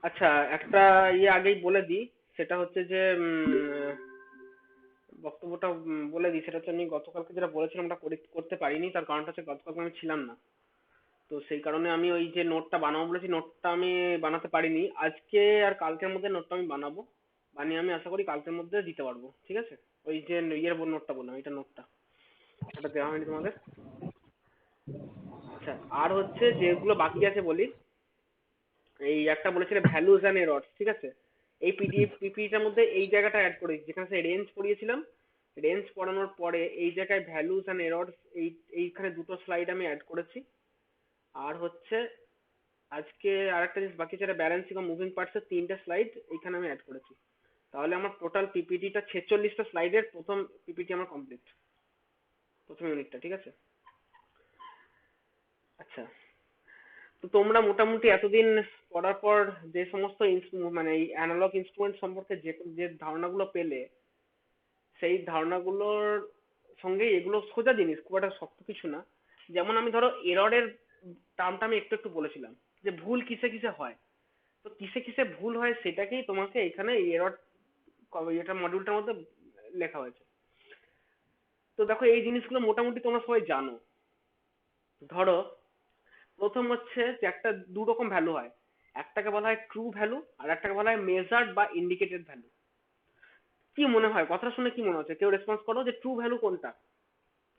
আচ্ছা, একটা আগেই বলে দিই। সেটা হচ্ছে যে বক্তব্যটা বলে দিই। সেটা হচ্ছে আমি গতকালকে যেটা বলেছিলাম ওটা করতে পারিনি। তার কারণটা হচ্ছে গতকালকে আমি ছিলাম না। তো সেই কারণে আমি ওই যে নোটটা বানাবো বলেছি, নোটটা আমি বানাতে পারিনি। আজকে আর কালকের মধ্যে নোটটা আমি বানাবো। বানিয়ে আমি আশা করি কালকের মধ্যে দিতে পারবো, ঠিক আছে? ওই যে নোটটা বললাম, এটা নোটটা, ওটা দেওয়া হয়নি তোমাদের। আচ্ছা, আর হচ্ছে যেগুলো বাকি আছে বলি। এই একটা বলেছিলে ভ্যালুজ অ্যান্ড এরর্স, ঠিক আছে? এই পিপিটার মধ্যে এই জায়গাটা অ্যাড করেছি যেখানে সে রেঞ্জ পড়িয়েছিলাম। রেঞ্জ পড়ানোর পরে এই জায়গায় ভ্যালুজ অ্যান্ড এরর্স, এইখানে দুটো স্লাইড আমি অ্যাড করেছি। আর হচ্ছে আজকে আরেকটা জিনিস বাকি, যেটা ব্যালেন্সিং ও মুভিং পার্টসের তিনটে স্লাইড এইখানে আমি অ্যাড করেছি। তাহলে আমার টোটাল পিপিটিটা 46টা স্লাইডের প্রথম পিপিটি আমার কমপ্লিট, প্রথম ইউনিটটা, ঠিক আছে? আচ্ছা, তো তোমরা মোটামুটি এতদিন পড়ার পর যে সমস্ত মানে এই অ্যানালগ ইনস্ট্রুমেন্ট সম্পর্কে যে যে ধারণাগুলো পেলে, সেই ধারণাগুলোর সঙ্গে এগুলো সোজা জিনিস, খুব একটা শক্ত কিছু না। যেমন আমি ধরো এররের টার্মটা আমি একটু একটু বলেছিলাম, যে ভুল কিসে কিসে হয়। তো কিসে কিসে ভুল হয় সেটাকেই তোমাকে এখানে এরর এটা মডিউলটার মধ্যে লেখা হয়েছে। তো দেখো এই জিনিসগুলো মোটামুটি তোমরা সবাই জানো। ধরো প্রথম হচ্ছে যে একটা দু রকম ভ্যালু হয়। একটাকে বলা হয় ট্রু ভ্যালু, আর একটাকে বলা হয় মেজার্ড বা ইন্ডিকেটেড ভ্যালু। কি মনে হয়, কথা শুনে কি মনে হচ্ছে? কেউ রেসপন্স করো যে ট্রু ভ্যালু কোনটা,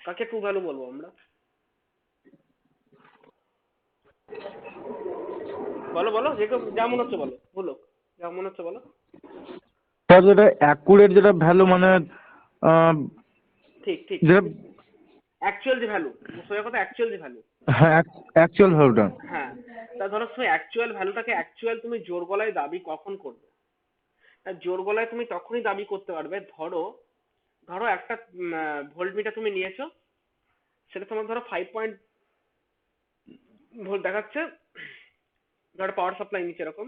কাকে ট্রু ভ্যালু বলবো আমরা? বলো বলো, যে যা মনে হচ্ছে বলো, বলো যা মনে হচ্ছে বলো। স্যার যেটা অ্যাকুরেট যেটা ভ্যালু মানে আহ, ঠিক ঠিক, যেটা অ্যাকচুয়াল যে ভ্যালু, সোজা কথা অ্যাকচুয়াল যে ভ্যালু। হ্যাঁ অ্যাকচুয়াল ভ্যালুটা। হ্যাঁ, তা ধরো তুমি অ্যাকচুয়াল ভ্যালুটাকে অ্যাকচুয়াল তুমি জোর গলায় দাবি কখন করবে? তা জোর গলায় তুমি তখনই দাবি করতে পারবে, ধরো ধরো একটা ভোল্ট মিটার তুমি নিয়েছো, সেটা তোমার ধরো 5 ভোল্ট দেখাচ্ছে। ধরো পাওয়ার সাপ্লাই নিচে এরকম,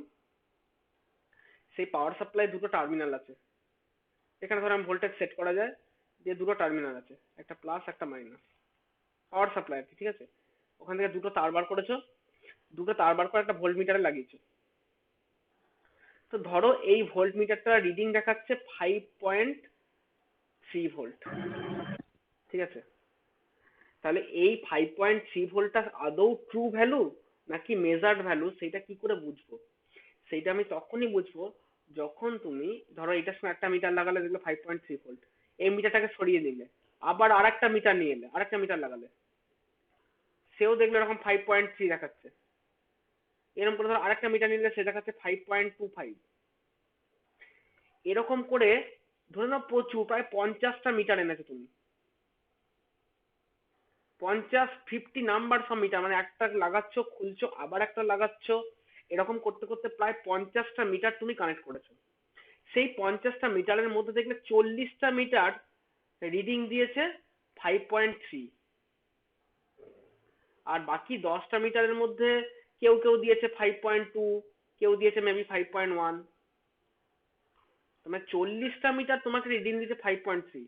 সেই পাওয়ার সাপ্লাই দুটো টার্মিনাল আছে। এখানে ধরো আমি ভোল্টেজ সেট করা যায়, যে দুটো টার্মিনাল আছে, একটা প্লাস একটা মাইনাস, পাওয়ার সাপ্লাই আর কি, ঠিক আছে? ওখান থেকে দুটো তার বার করেছো, দুটো তার বার করে একটা ভোল্ট মিটারে লাগিয়েছো। তো ধরো এই ভোল্ট মিটারটা রিডিং দেখাচ্ছে 5.3 ভোল্ট, ঠিক আছে? তাহলে এই 5.3 ভোল্টটা আদৌ ট্রু ভ্যালু নাকি মেজার্ড ভ্যালু, সেটা কি করে বুঝবো? সেইটা আমি তখনই বুঝবো যখন তুমি ধরো এটার সঙ্গে একটা মিটার লাগালে, দেখলে 5.3 ভোল্ট, এই মিটারটাকে সরিয়ে দিলে, আবার আরেকটা মিটার নিয়ে এলে, আরেকটা মিটার লাগালে, সেও দেখলো এরকম 5.3 দেখাচ্ছে। এরকম করে ধরো আরেকটা মিটার নিলে সে দেখাচ্ছে 5.25। এরকম করে ধরে নাও প্রচুর, প্রায় 50টা মিটার এনেছো তুমি। 50 নাম্বার সব মিটার, মানে একটা লাগাচ্ছ, খুলছো, আবার একটা লাগাচ্ছ, এরকম করতে করতে প্রায় 50টা মিটার তুমি কানেক্ট করেছো। সেই 50টা মিটারের মধ্যে দেখলে 40টা মিটার রিডিং দিয়েছে 5.3, আর বাকি 10টা মিটারের মধ্যে কেউ কেউ দিয়েছে 5.2, কেউ দিয়েছে মেবি 5.1। তোমার 40টা মিটার তোমাকে রিডিং দিয়েছে 5.3,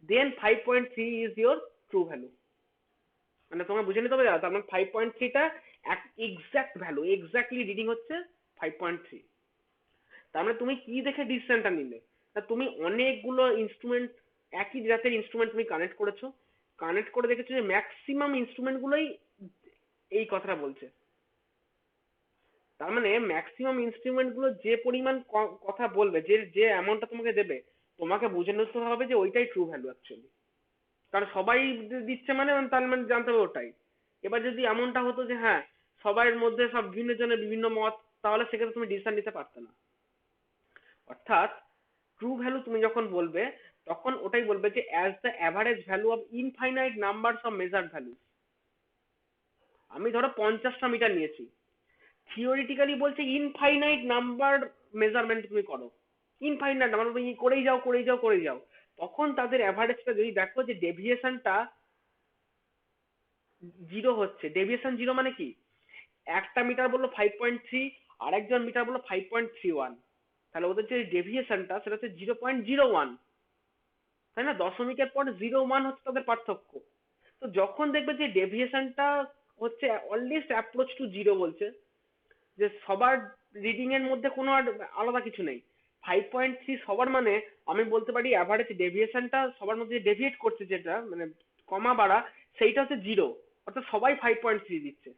দেন 5.3 ইজ ইয়োর ট্রু ভ্যালু। মানে তোমাকে বুঝে নিতে হবে, তার মানে 5.3টা এক্সাক্ট ভ্যালু, এক্স্যাক্টলি রিডিং হচ্ছে 5.3। তার মানে তুমি কি দেখে ডিসিশনটা নিলে? তা তুমি অনেকগুলো ইনস্ট্রুমেন্ট, একই জাতের ইনস্ট্রুমেন্ট তুমি কানেক্ট করেছো, কানেক্ট করে দেখেছো যে ম্যাক্সিমাম ইনস্ট্রুমেন্ট গুলোই এই কথাটা বলছে। তার মানে ম্যাক্সিমাম ইনস্ট্রুমেন্ট গুলো যে পরিমাণ কথা বলবে, যে যে অ্যামাউন্টটা তোমাকে দেবে, তোমাকে বুঝে নিতে হবে যে ওইটাই ট্রু ভ্যালু অ্যাকচুয়ালি। কারণ সবাই দিচ্ছে মানে তার মানে জানতে হবে ওটাই। এবার যদি এমনটা হতো যে হ্যাঁ, সবার মধ্যে সব বিভিন্ন জনের বিভিন্ন মত, তাহলে সেক্ষেত্রে তুমি ডিসিশন নিতে পারতে না। অর্থাৎ ট্রু ভ্যালু তুমি যখন বলবে, তখন ওটাই বলবে যে as the average value of infinite numbers of measured value. আমি ধরো 50টা মিটার নিয়েছি, থিওরিটিক্যালি বলছে ইনফাইনাইট নাম্বার মেজারমেন্ট তুমি করো, ইনফাইনাইট নাম্বার তুমি করেই যাও করেই যাও করেই যাও। তখন তাদের অ্যাভারেজটা যদি দেখো যে ডেভিয়েশনটা জিরো হচ্ছে। ডেভিয়েশন জিরো মানে কি? একটা মিটার বললো 5.3, আর একজন মিটার বললো 5.31, তাহলে ওদের যে ডেভিয়েশনটা সেটা হচ্ছে 0.01, তাই না? দশমিকের পর 0.1 হচ্ছে তাদের পার্থক্য। তো যখন দেখবে যে ডেভিয়েশনটা হচ্ছে অলমোস্ট অ্যাপ্রোচ টু জিরো বলছে, যে সবার রিডিং এর মধ্যে কোনো আর আলাদা কিছু নেই। 5.3 সবার মানে আমি বলতে পারি অ্যাভারেজ ডেভিয়েশনটা সবার মধ্যে ডেভিয়েট করছে যেটা মানে কমা বাড়া, সেইটা হচ্ছে 0, অর্থাৎ সবাই 5.3 দিচ্ছে।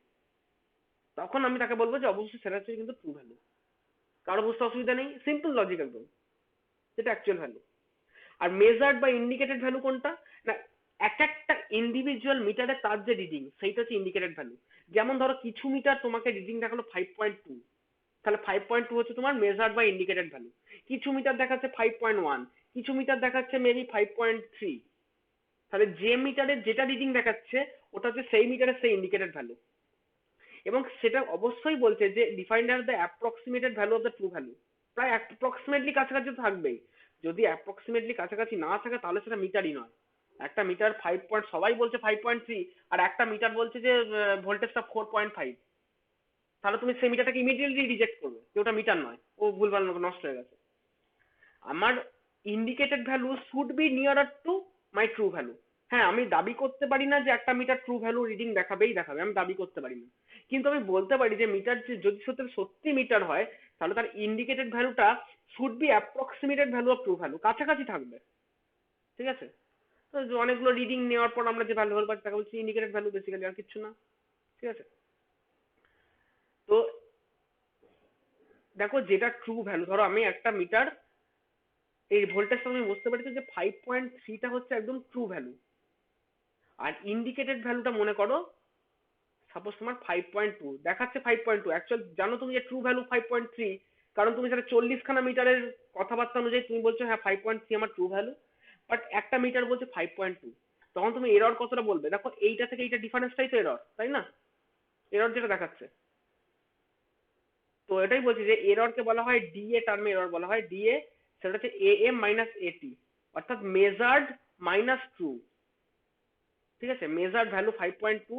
তখন আমি তাকে বলবো যে অবশ্যই সেটা হচ্ছে কিন্তু ট্রু ভ্যালু। কারো বুঝতে অসুবিধা নেই, সিম্পল লজিক একদম, যেটা অ্যাকচুয়াল ভ্যালু। আর মেজার্ড বা ইন্ডিকেটেড ভ্যালু কোনটা না, এক একটা ইন্ডিভিজুয়াল মিটারে তার যে রিডিং সেইটা হচ্ছে ইন্ডিকেটেড ভ্যালু। যেমন ধরো কিছু মিটার তোমাকে রিডিং দেখালো 5.2, তাহলে 5.2 হচ্ছে তোমার মেজার্ড বা ইন্ডিকেটেড ভ্যালু। কিছু মিটার দেখাচ্ছে 5.1, কিছু মিটার দেখাচ্ছে মেবি 5.3, তাহলে যে মিটারের যেটা রিডিং দেখাচ্ছে ওটা হচ্ছে সেই মিটারের সেই ইন্ডিকেটেড ভ্যালু। এবং সেটা অবশ্যই বলছে যে defined as the approximated value of the true value, প্রায় অ্যাপ্রক্সিমেটলি কাছাকাছি তো থাকবেই। যদি অ্যাপ্রক্সিমেটলি কাছাকাছি না থাকে তাহলে সেটা মিটারই নয়। একটা মিটার সবাই বলছে 5.3, আর একটা মিটার বলছে যে ভোল্টেজটা 4.5, তাহলে তুমি সেই মিটারটাকে ইমিডিয়েটলি রিজেক্ট করবে যে ওটা মিটার নয়, ও ভুলভাল নষ্ট হয়ে গেছে। আমার indicated value should be নিয়ারার to my true value. হ্যাঁ, আমি দাবি করতে পারি না যে একটা মিটার ট্রু ভ্যালু রিডিং দেখাবেই দেখাবে, আমি দাবি করতে পারি না। কিন্তু আমি বলতে পারি যে মিটার যদি সত্যি সত্যি মিটার হয় তাহলে তার ইন্ডিকেটেড ভ্যালুটা should be approximated value of true value, কাছাকাছি থাকবে। ঠিক আছে? তো যে অনেকগুলো রিডিং নেওয়ার পর আমরা যে ভ্যালু পাচ্ছি তাকে বলছি ইন্ডিকেটেড ভ্যালু, বেসিক্যালি আর কিচ্ছু না। ঠিক আছে? তো দেখো যেটা ট্রু ভ্যালু, ধরো আমি একটা মিটার এই ভোল্টেজটা আমি বুঝতে পারছি যে 5.3টা হচ্ছে একদম ট্রু ভ্যালু, আর ইন্ডিকেটেড ভ্যালুটা মনে করো সাপোজ তোমার 5.2 দেখাচ্ছে। 5.2 অ্যাকচুয়াল জানো তুমি যে ট্রু ভ্যালু 5.3, কারণ তুমি সেটা 40খানা মিটারের কথাবার্তা অনুযায়ী তুমি বলছো হ্যাঁ 5.3 আমার ট্রু ভ্যালু, বাট একটা মিটার বলছে 5.2। তখন তুমি এরর কতটা বলবে? দেখো এইটা থেকে এইটা ডিফারেন্সটাই তো এরর, তাই না? এরর যেটা দেখাচ্ছে, তো এটাই বলছি যে এররকে বলা হয় ডিএ টার্মে এরর বলা হয় ডিএ, সেটা হচ্ছে এএম মাইনাস এটি, অর্থাৎ মেজার্ড মাইনাস ট্রু। ঠিক আছে? মেজার্ড ভ্যালু 5.2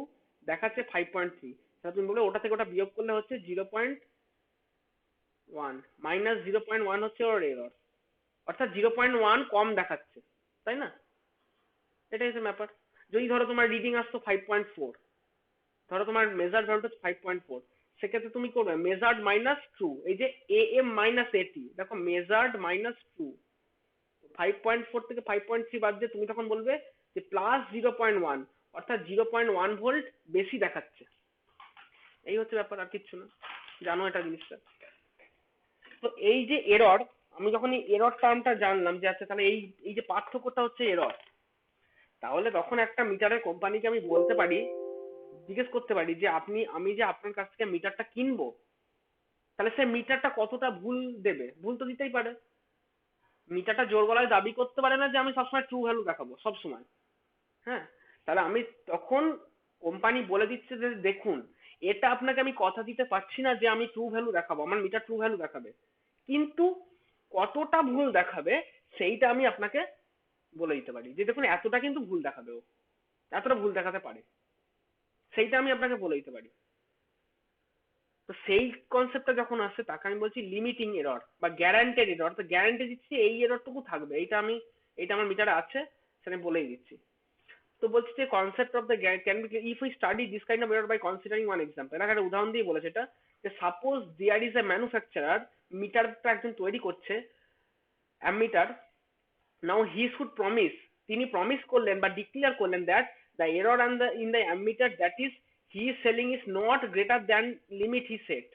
দেখাচ্ছে 5.3, তাহলে তুমি বলবে ওটা থেকে ওটা বিয়োগ করলে হচ্ছে 0.1, মাইনাস 0.1 হচ্ছে ওর এরর, অর্থাৎ 0.1 কম দেখাচ্ছে, তাই না? এটাই হচ্ছে ব্যাপার। যদি ধরো তোমার রিডিং আসতো 5.4, ধরো তোমার মেজার্ড ভ্যালুটা হচ্ছে 5.4, সেক্ষেত্রে তুমি করবে মেজার্ড মাইনাস ট্রু, এই যে এএম মাইনাস এটি, দেখো মেজার্ড মাইনাস ট্রু, 5.4 থেকে 5.3 বাদ দিয়ে তুমি তখন বলবে যে প্লাস 0.1, অর্থাৎ 0.1 ভোল্ট বেশি দেখাচ্ছে। এই হচ্ছে ব্যাপার, আর কিচ্ছু না, জানো এটা জিনিসটা। তো এই যে এরর, আমি যখন এই এরর টার্মটা জানলাম যে আচ্ছা তাহলে এই এই যে পার্থক্যটা হচ্ছে এরর, তাহলে তখন একটা মিটারের কোম্পানিকে আমি বলতে পারি, জিজ্ঞেস করতে পারি যে আমি যে আপনার কাছ থেকে মিটারটা কিনবো, তাহলে সে মিটারটা কতটা ভুল দেবে? ভুল তো দিতেই পারে। মিটারটা জোর গলায় দাবি করতে পারে না যে আমি সবসময় ট্রু ভ্যালু দেখাবো সবসময়। হ্যাঁ, তাহলে আমি তখন কোম্পানি বলে দিচ্ছে যে দেখুন, এটা আপনাকে আমি কথা দিতে পারছি না যে আমি ট্রু ভ্যালু দেখাবো, আমার মিটার ট্রু ভ্যালু দেখাবে, কিন্তু কতটা ভুল দেখাবে সেইটা আমি আপনাকে বলে দিতে পারি যে দেখুন এতটা কিন্তু ভুল দেখাবে, ও এতটা ভুল দেখাতে পারে, সেইটা আমি আপনাকে বলে দিতে পারি। তো সেই কনসেপ্টটা যখন আসে তাকে আমি বলছি লিমিটিং এরর বা গ্যারান্টেড এরর। তো গ্যারান্টি দিচ্ছি এই এররটুকু থাকবে, এইটা আমার মিটারে আছে, সেটা আমি বলেই দিচ্ছি। তো বলছি যে concept of the can be if we study this kind of error by considering one example. এর একটা উদাহরণ দিয়ে বলেছে এটা, যে suppose there is a manufacturer, মিটারটা একজন তৈরি করছে ammeter, now he should promise, তিনি প্রমিস করলেন বা ডিক্লেয়ার করলেন that the error and the in the ammeter that is he is selling is not greater than limit he set.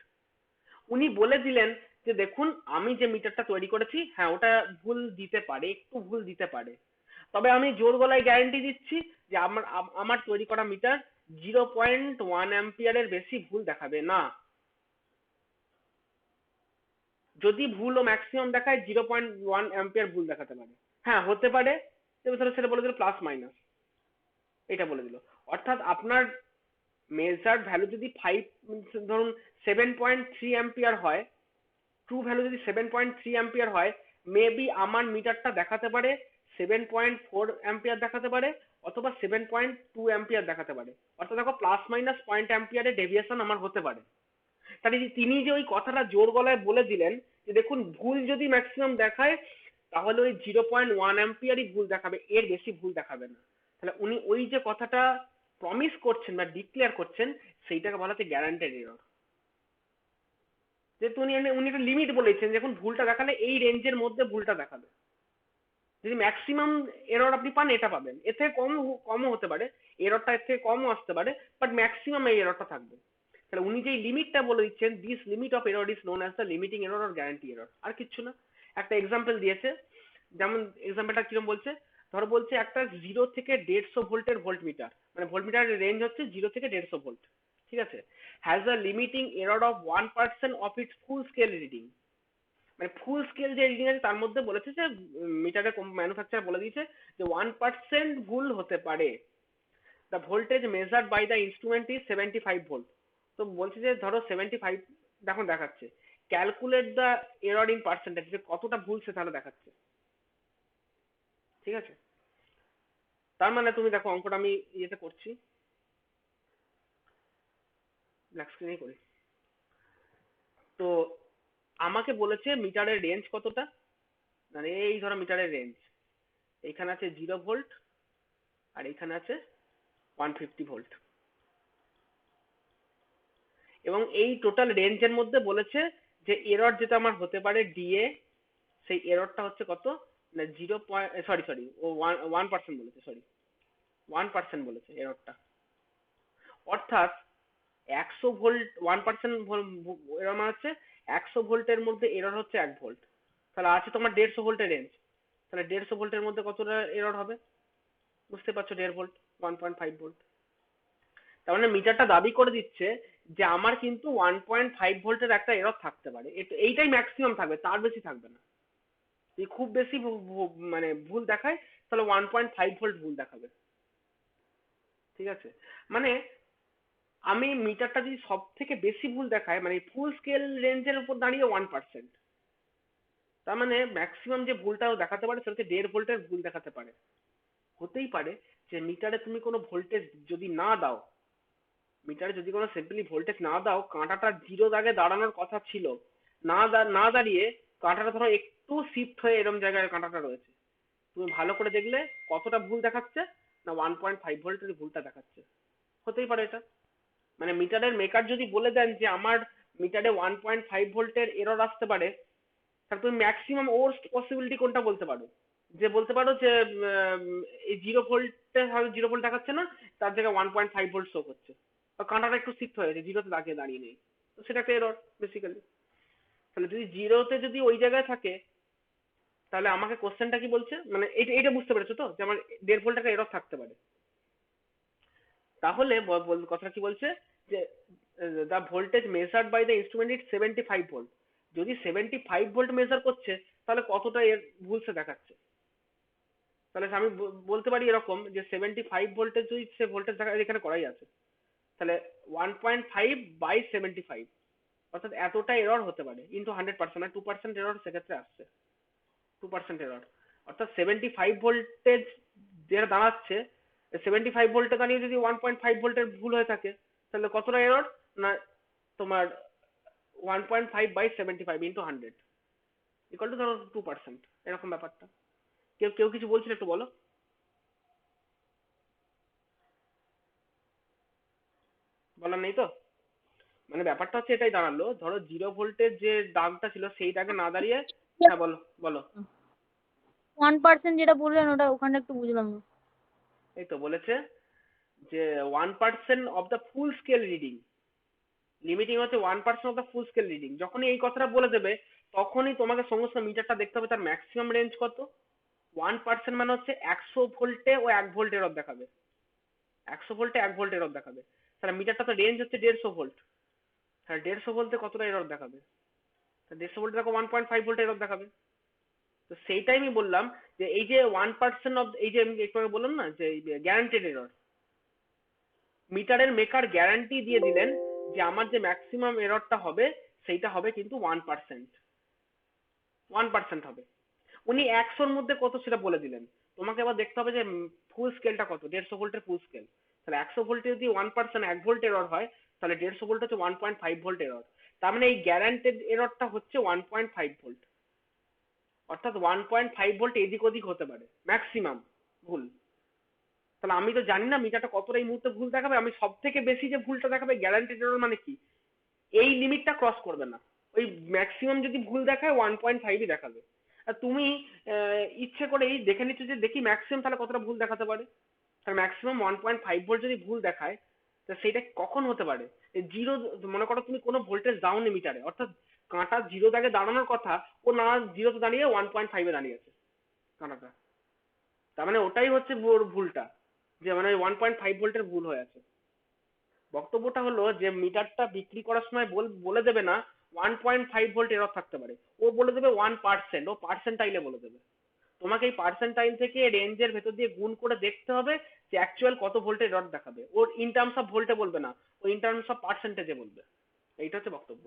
উনি বলে দিলেন যে দেখুন আমি যে মিটারটা তৈরি করেছি হ্যাঁ ওটা ভুল দিতে পারে, একটু ভুল দিতে পারে, তবে আমি জোর গলায় গ্যারান্টি দিচ্ছি যে আমার তৈরি করা মিটার 0.1 অ্যাম্পিয়ারের বেশি ভুল দেখাবে না। যদি ভুল ও ম্যাক্সিমাম দেখায় 0.1 অ্যাম্পিয়ার ভুল দেখাতে পারে। হ্যাঁ হতে পারে, তবে তাহলে সেটা বলে দিল প্লাস মাইনাস, এটা বলে দিল। অর্থাৎ আপনার মেজার ভ্যালু যদি 5, ধরুন 7.3 অ্যাম্পিয়ার হয়, ট্রু ভ্যালু যদি 7.3 অ্যাম্পিয়ার হয়, মেবি আমার মিটারটা দেখাতে পারে 7.4 অ্যাম্পিয়ার দেখাতে পারে, অথবা 7.2 অ্যাম্পিয়ার দেখাতে পারে। অর্থাৎ দেখো প্লাস মাইনাস 0.1 অ্যাম্পিয়ারের ডেভিয়েশন আমার হতে পারে। তাহলে তিনি যে ওই কথাটা জোর গলায় বলে দিলেন যে দেখুন ভুল যদি ম্যাক্সিমাম দেখায় তাহলে ওই 0.1 অ্যাম্পিয়ারই ভুল দেখাবে, এর বেশি ভুল দেখাবে না। তাহলে উনি ওই যে কথাটা প্রমিস করছেন বা ডিক্লেয়ার করছেন সেইটাকে বলা হচ্ছে গ্যারান্টেড এরর। যে উনি একটা লিমিট বলেছেন, যখন ভুলটা দেখালে এই রেঞ্জের মধ্যে ভুলটা দেখাবে। যদি ম্যাক্সিমাম এরর আপনি পান এটা পাবেন, এর থেকে কমও হতে পারে, এররটা এর থেকে কমও আসতে পারে, বাট ম্যাক্সিমাম এই এররটা থাকবে। তাহলে উনি যেই লিমিটটা বলে দিচ্ছেন, this limit of error is known as the limiting error or guarantee error, আর কিচ্ছু না। একটা এক্সাম্পল দিয়েছে, যেমন এক্সাম্পলটা কিরকম বলছে, ধরো বলছে একটা 0 থেকে 150 ভোল্টের ভোল্টমিটার, মানে ভোল্টমিটারের রেঞ্জ হচ্ছে 0 থেকে 150 ভোল্ট, ঠিক আছে, has a limiting error of 1% of its full scale reading. মানে ফুল স্কেল যে রিডিং আছে তার মধ্যে বলেছে যে মিটারের ম্যানুফ্যাকচার বলে দিয়েছে যে 1% ভুল হতে পারে। The voltage measured by the instrument is 75 volt. তো বলছে যে ধরো 75 দেখো দেখাচ্ছে, calculate the error in percentage, যে কতটা ভুল সে তাহলে দেখাচ্ছে, ঠিক আছে। তার মানে তুমি দেখো অঙ্কটা আমি ইয়েতে করছি, ব্ল্যাক স্ক্রিনেই করি। তো আমাকে বলেছে মিটারের রেঞ্জ কতটা, মানে এই ধরো মিটারের রেঞ্জ, এইখানে আছে 0 ভোল্ট আর এইখানে আছে 150 ভোল্ট, এবং এই টোটাল রেঞ্জের মধ্যে বলেছে যে এরর যেটা আমার হতে পারে ডিএ, সেই এররটা হচ্ছে কত না 0 ও 1% বলেছে, সরি 1% বলেছে এররটা। অর্থাৎ 100 ভোল্ট 1% এরর মানে হচ্ছে 100 ভোল্টের মধ্যে এরর হচ্ছে 1 ভোল্ট, তাহলে আছে তোমার 150 ভোল্টের রেঞ্জ, তাহলে 150 ভোল্টের মধ্যে কতটা এরর হবে, বুঝতে পারছো, 1.5 ভোল্ট, 1.5 ভোল্ট। তার মানে মিটারটা দাবি করে দিচ্ছে যে আমার কিন্তু 1.5 ভোল্টের একটা এরর থাকতে পারে, এইটাই ম্যাক্সিমাম থাকবে, তার বেশি থাকবে না। যদি খুব বেশি মানে ভুল দেখায় তাহলে 1.5 ভোল্ট ভুল দেখাবে, ঠিক আছে। মানে আমি মিটারটা যদি সব থেকে বেশি ভুল দেখায়, মানে ফুল স্কেল রেঞ্জের উপর দাঁড়িয়ে 1%, তার মানে ম্যাক্সিমাম যে ভুলটা ও দেখাতে পারে সেটা হচ্ছে 1.5 ভোল্টের ভুল দেখাতে পারে। হতেই পারে যে মিটারে তুমি কোনো ভোল্টেজ যদি না দাও, মিটারে যদি কোনো সিম্পলি ভোল্টেজ না দাও, কাঁটাটা জিরো দাগে দাঁড়ানোর কথা ছিল, না দাঁড়িয়ে কাঁটাটা ধরো একটু শিফট হয়ে এরম জায়গায় কাঁটাটা রয়েছে, তুমি ভালো করে দেখলে কতটা ভুল দেখাচ্ছে না 1.5 ভোল্টের ভুলটা দেখাচ্ছে। হতেই পারে এটা, মানে মিটারের মেকার যদি বলে দেন যে আমার মিটারে 1.5 ভোল্টের এরর আসতে পারে, তাহলে তুমি ম্যাক্সিমাম ওর্স্ট পসিবিলিটি কোনটা বলতে পারো, যে বলতে পারো যে এই 0 ভোল্টে হয়তো 0 ভোল্ট দেখাচ্ছে না, তার জায়গায় 1.5 ভোল্ট শো করছে, বা কাঁটাটা একটু শিফট হয়ে গেছে, জিরোতে দাঁড়িয়ে নেই, তো সেটা একটা এরর বেসিক্যালি। তাহলে যদি জিরোতে যদি ওই জায়গায় থাকে, তাহলে আমাকে কোশ্চেনটা কি বলছে, মানে এইটা বুঝতে পেরেছো তো, যে আমার 1.5 ভোল্ট একটা এরর থাকতে পারে। তাহলে কথাটা কি বলছে যে the voltage measured by the instrument is 75 volt. যদি 75 ভোল্ট মেজার করছে, তাহলে কতটা এর ভুল সে দেখাচ্ছে, তাহলে আমি বলতে পারি এরকম যে 75 ভোল্টেজ যদি সে ভোল্টেজ দেখা এখানে করাই আছে, তাহলে 1.5 বাই 75, অর্থাৎ এতটা এরর হতে পারে ইন্টু 100%, আর 2% এরর সেক্ষেত্রে আসছে, 2% এরর, অর্থাৎ 75 ভোল্টেজ যেটা দাঁড়াচ্ছে, 75 ভোল্টে দাঁড়িয়ে যদি 1.5 ভোল্টের ভুল হয়ে থাকে, তাহলে কতটা এরর না তোমার 1.5 বাই 75 ইন্টু 100 ইকুয়াল টু ধরো 2%, এরকম ব্যাপারটা। কেউ কেউ কিছু বলছিল, একটু বলো, বলার নেই তো। মানে ব্যাপারটা হচ্ছে এটাই দাঁড়ালো, ধরো 0 ভোল্টের যে দাগটা ছিল সেই দাগে না দাঁড়িয়ে, হ্যাঁ বলো বলো। 1% যেটা বললেন ওটা ওখানে একটু বুঝলাম না। এই তো বলেছে যে 1% of the full scale reading, limiting হচ্ছে 1% of the full scale reading. যখনই এই কথাটা বলে দেবে, তখনই তোমাকে সঙ্গে সঙ্গে মিটারটা দেখতে হবে তার ম্যাক্সিমাম রেঞ্জ কত। 1% মানে হচ্ছে 100 ভোল্টে ও 1 ভোল্ট এরর দেখাবে, 100 ভোল্টে 1 ভোল্ট এরর দেখাবে, তাহলে মিটারটা তো রেঞ্জ হচ্ছে 150 ভোল্ট, তাহলে 150 ভোল্টে কতটা এরর দেখাবে, 150 ভোল্টে দেখো 1.5 ভোল্ট এরর দেখাবে। তো সেইটাই আমি বললাম যে এই যে 1% অফ, এই যে আমি একটু আগে বললাম না যে গ্যারান্টেড এরর, মিটারের মেকার গ্যারান্টি দিয়ে দিলেন যে আমার যে ম্যাক্সিমাম এররটা হবে সেইটা হবে কিন্তু 1%, 1% হবে। উনি 100-র মধ্যে কত সেটা বলে দিলেন, তোমাকে আবার দেখতে হবে যে ফুল স্কেলটা কত, 150 ভোল্টের ফুল স্কেল, তাহলে 100 ভোল্টে যদি 1% 1 ভোল্ট এরর হয়, তাহলে 150 ভোল্ট হচ্ছে 1.5 ভোল্ট এরর, তার মানে এই গ্যারান্টেড এররটা হচ্ছে 1.5 ভোল্ট, অর্থাৎ 1.5 ভোল্ট এদিক ওদিক হতে পারে ম্যাক্সিমাম ভুল। তাহলে আমি তো জানি না মিটারটা কতটা এই মুহূর্তে ভুল দেখাবে, আমি সব থেকে বেশি যে ভুলটা দেখাবে গ্যারান্টেড এরর মানে কি, এই লিমিটটা ক্রস করবে না, ওই ম্যাক্সিমাম যদি ভুল দেখায় 1.5ই দেখাবে। আর তুমি ইচ্ছে করেই দেখে নিচ্ছ যে দেখি ম্যাক্সিমাম তাহলে কতটা ভুল দেখাতে পারে। আর ম্যাক্সিমাম 1.5 ভোল্ট যদি ভুল দেখায়, তা সেটা কখন হতে পারে? জিরো, মনে করো তুমি কোনো ভোল্টেজ দাওনি মিটারে, অর্থাৎ কাঁটা জিরো দাগে দাঁড়ানোর কথা, ও না জিরোতে দাঁড়িয়ে 1.5-এ দাঁড়িয়ে আছে কাঁটাটা। তার মানে ওটাই হচ্ছে ওর ভুলটা, যে মানে 1.5 ভোল্টের ভুল হয়ে আছে। বক্তব্যটা হলো যে মিটারটা বিক্রি করার সময় বলে দেবে না 1.5 ভোল্ট এরর থাকতে পারে, ও বলে দেবে 1%, ও পার্সেন্টাইলে বলে দেবে। তোমাকে এই পার্সেন্টাইল থেকে রেঞ্জের ভেতর দিয়ে গুণ করে দেখতে হবে যে অ্যাকচুয়াল কত ভোল্টের এরর দেখাবে। ওর ইন টার্মস অফ ভোল্টে বলবে না, ও ইন টার্মস অফ পার্সেন্টেজে বলবে। এইটা হচ্ছে বক্তব্য।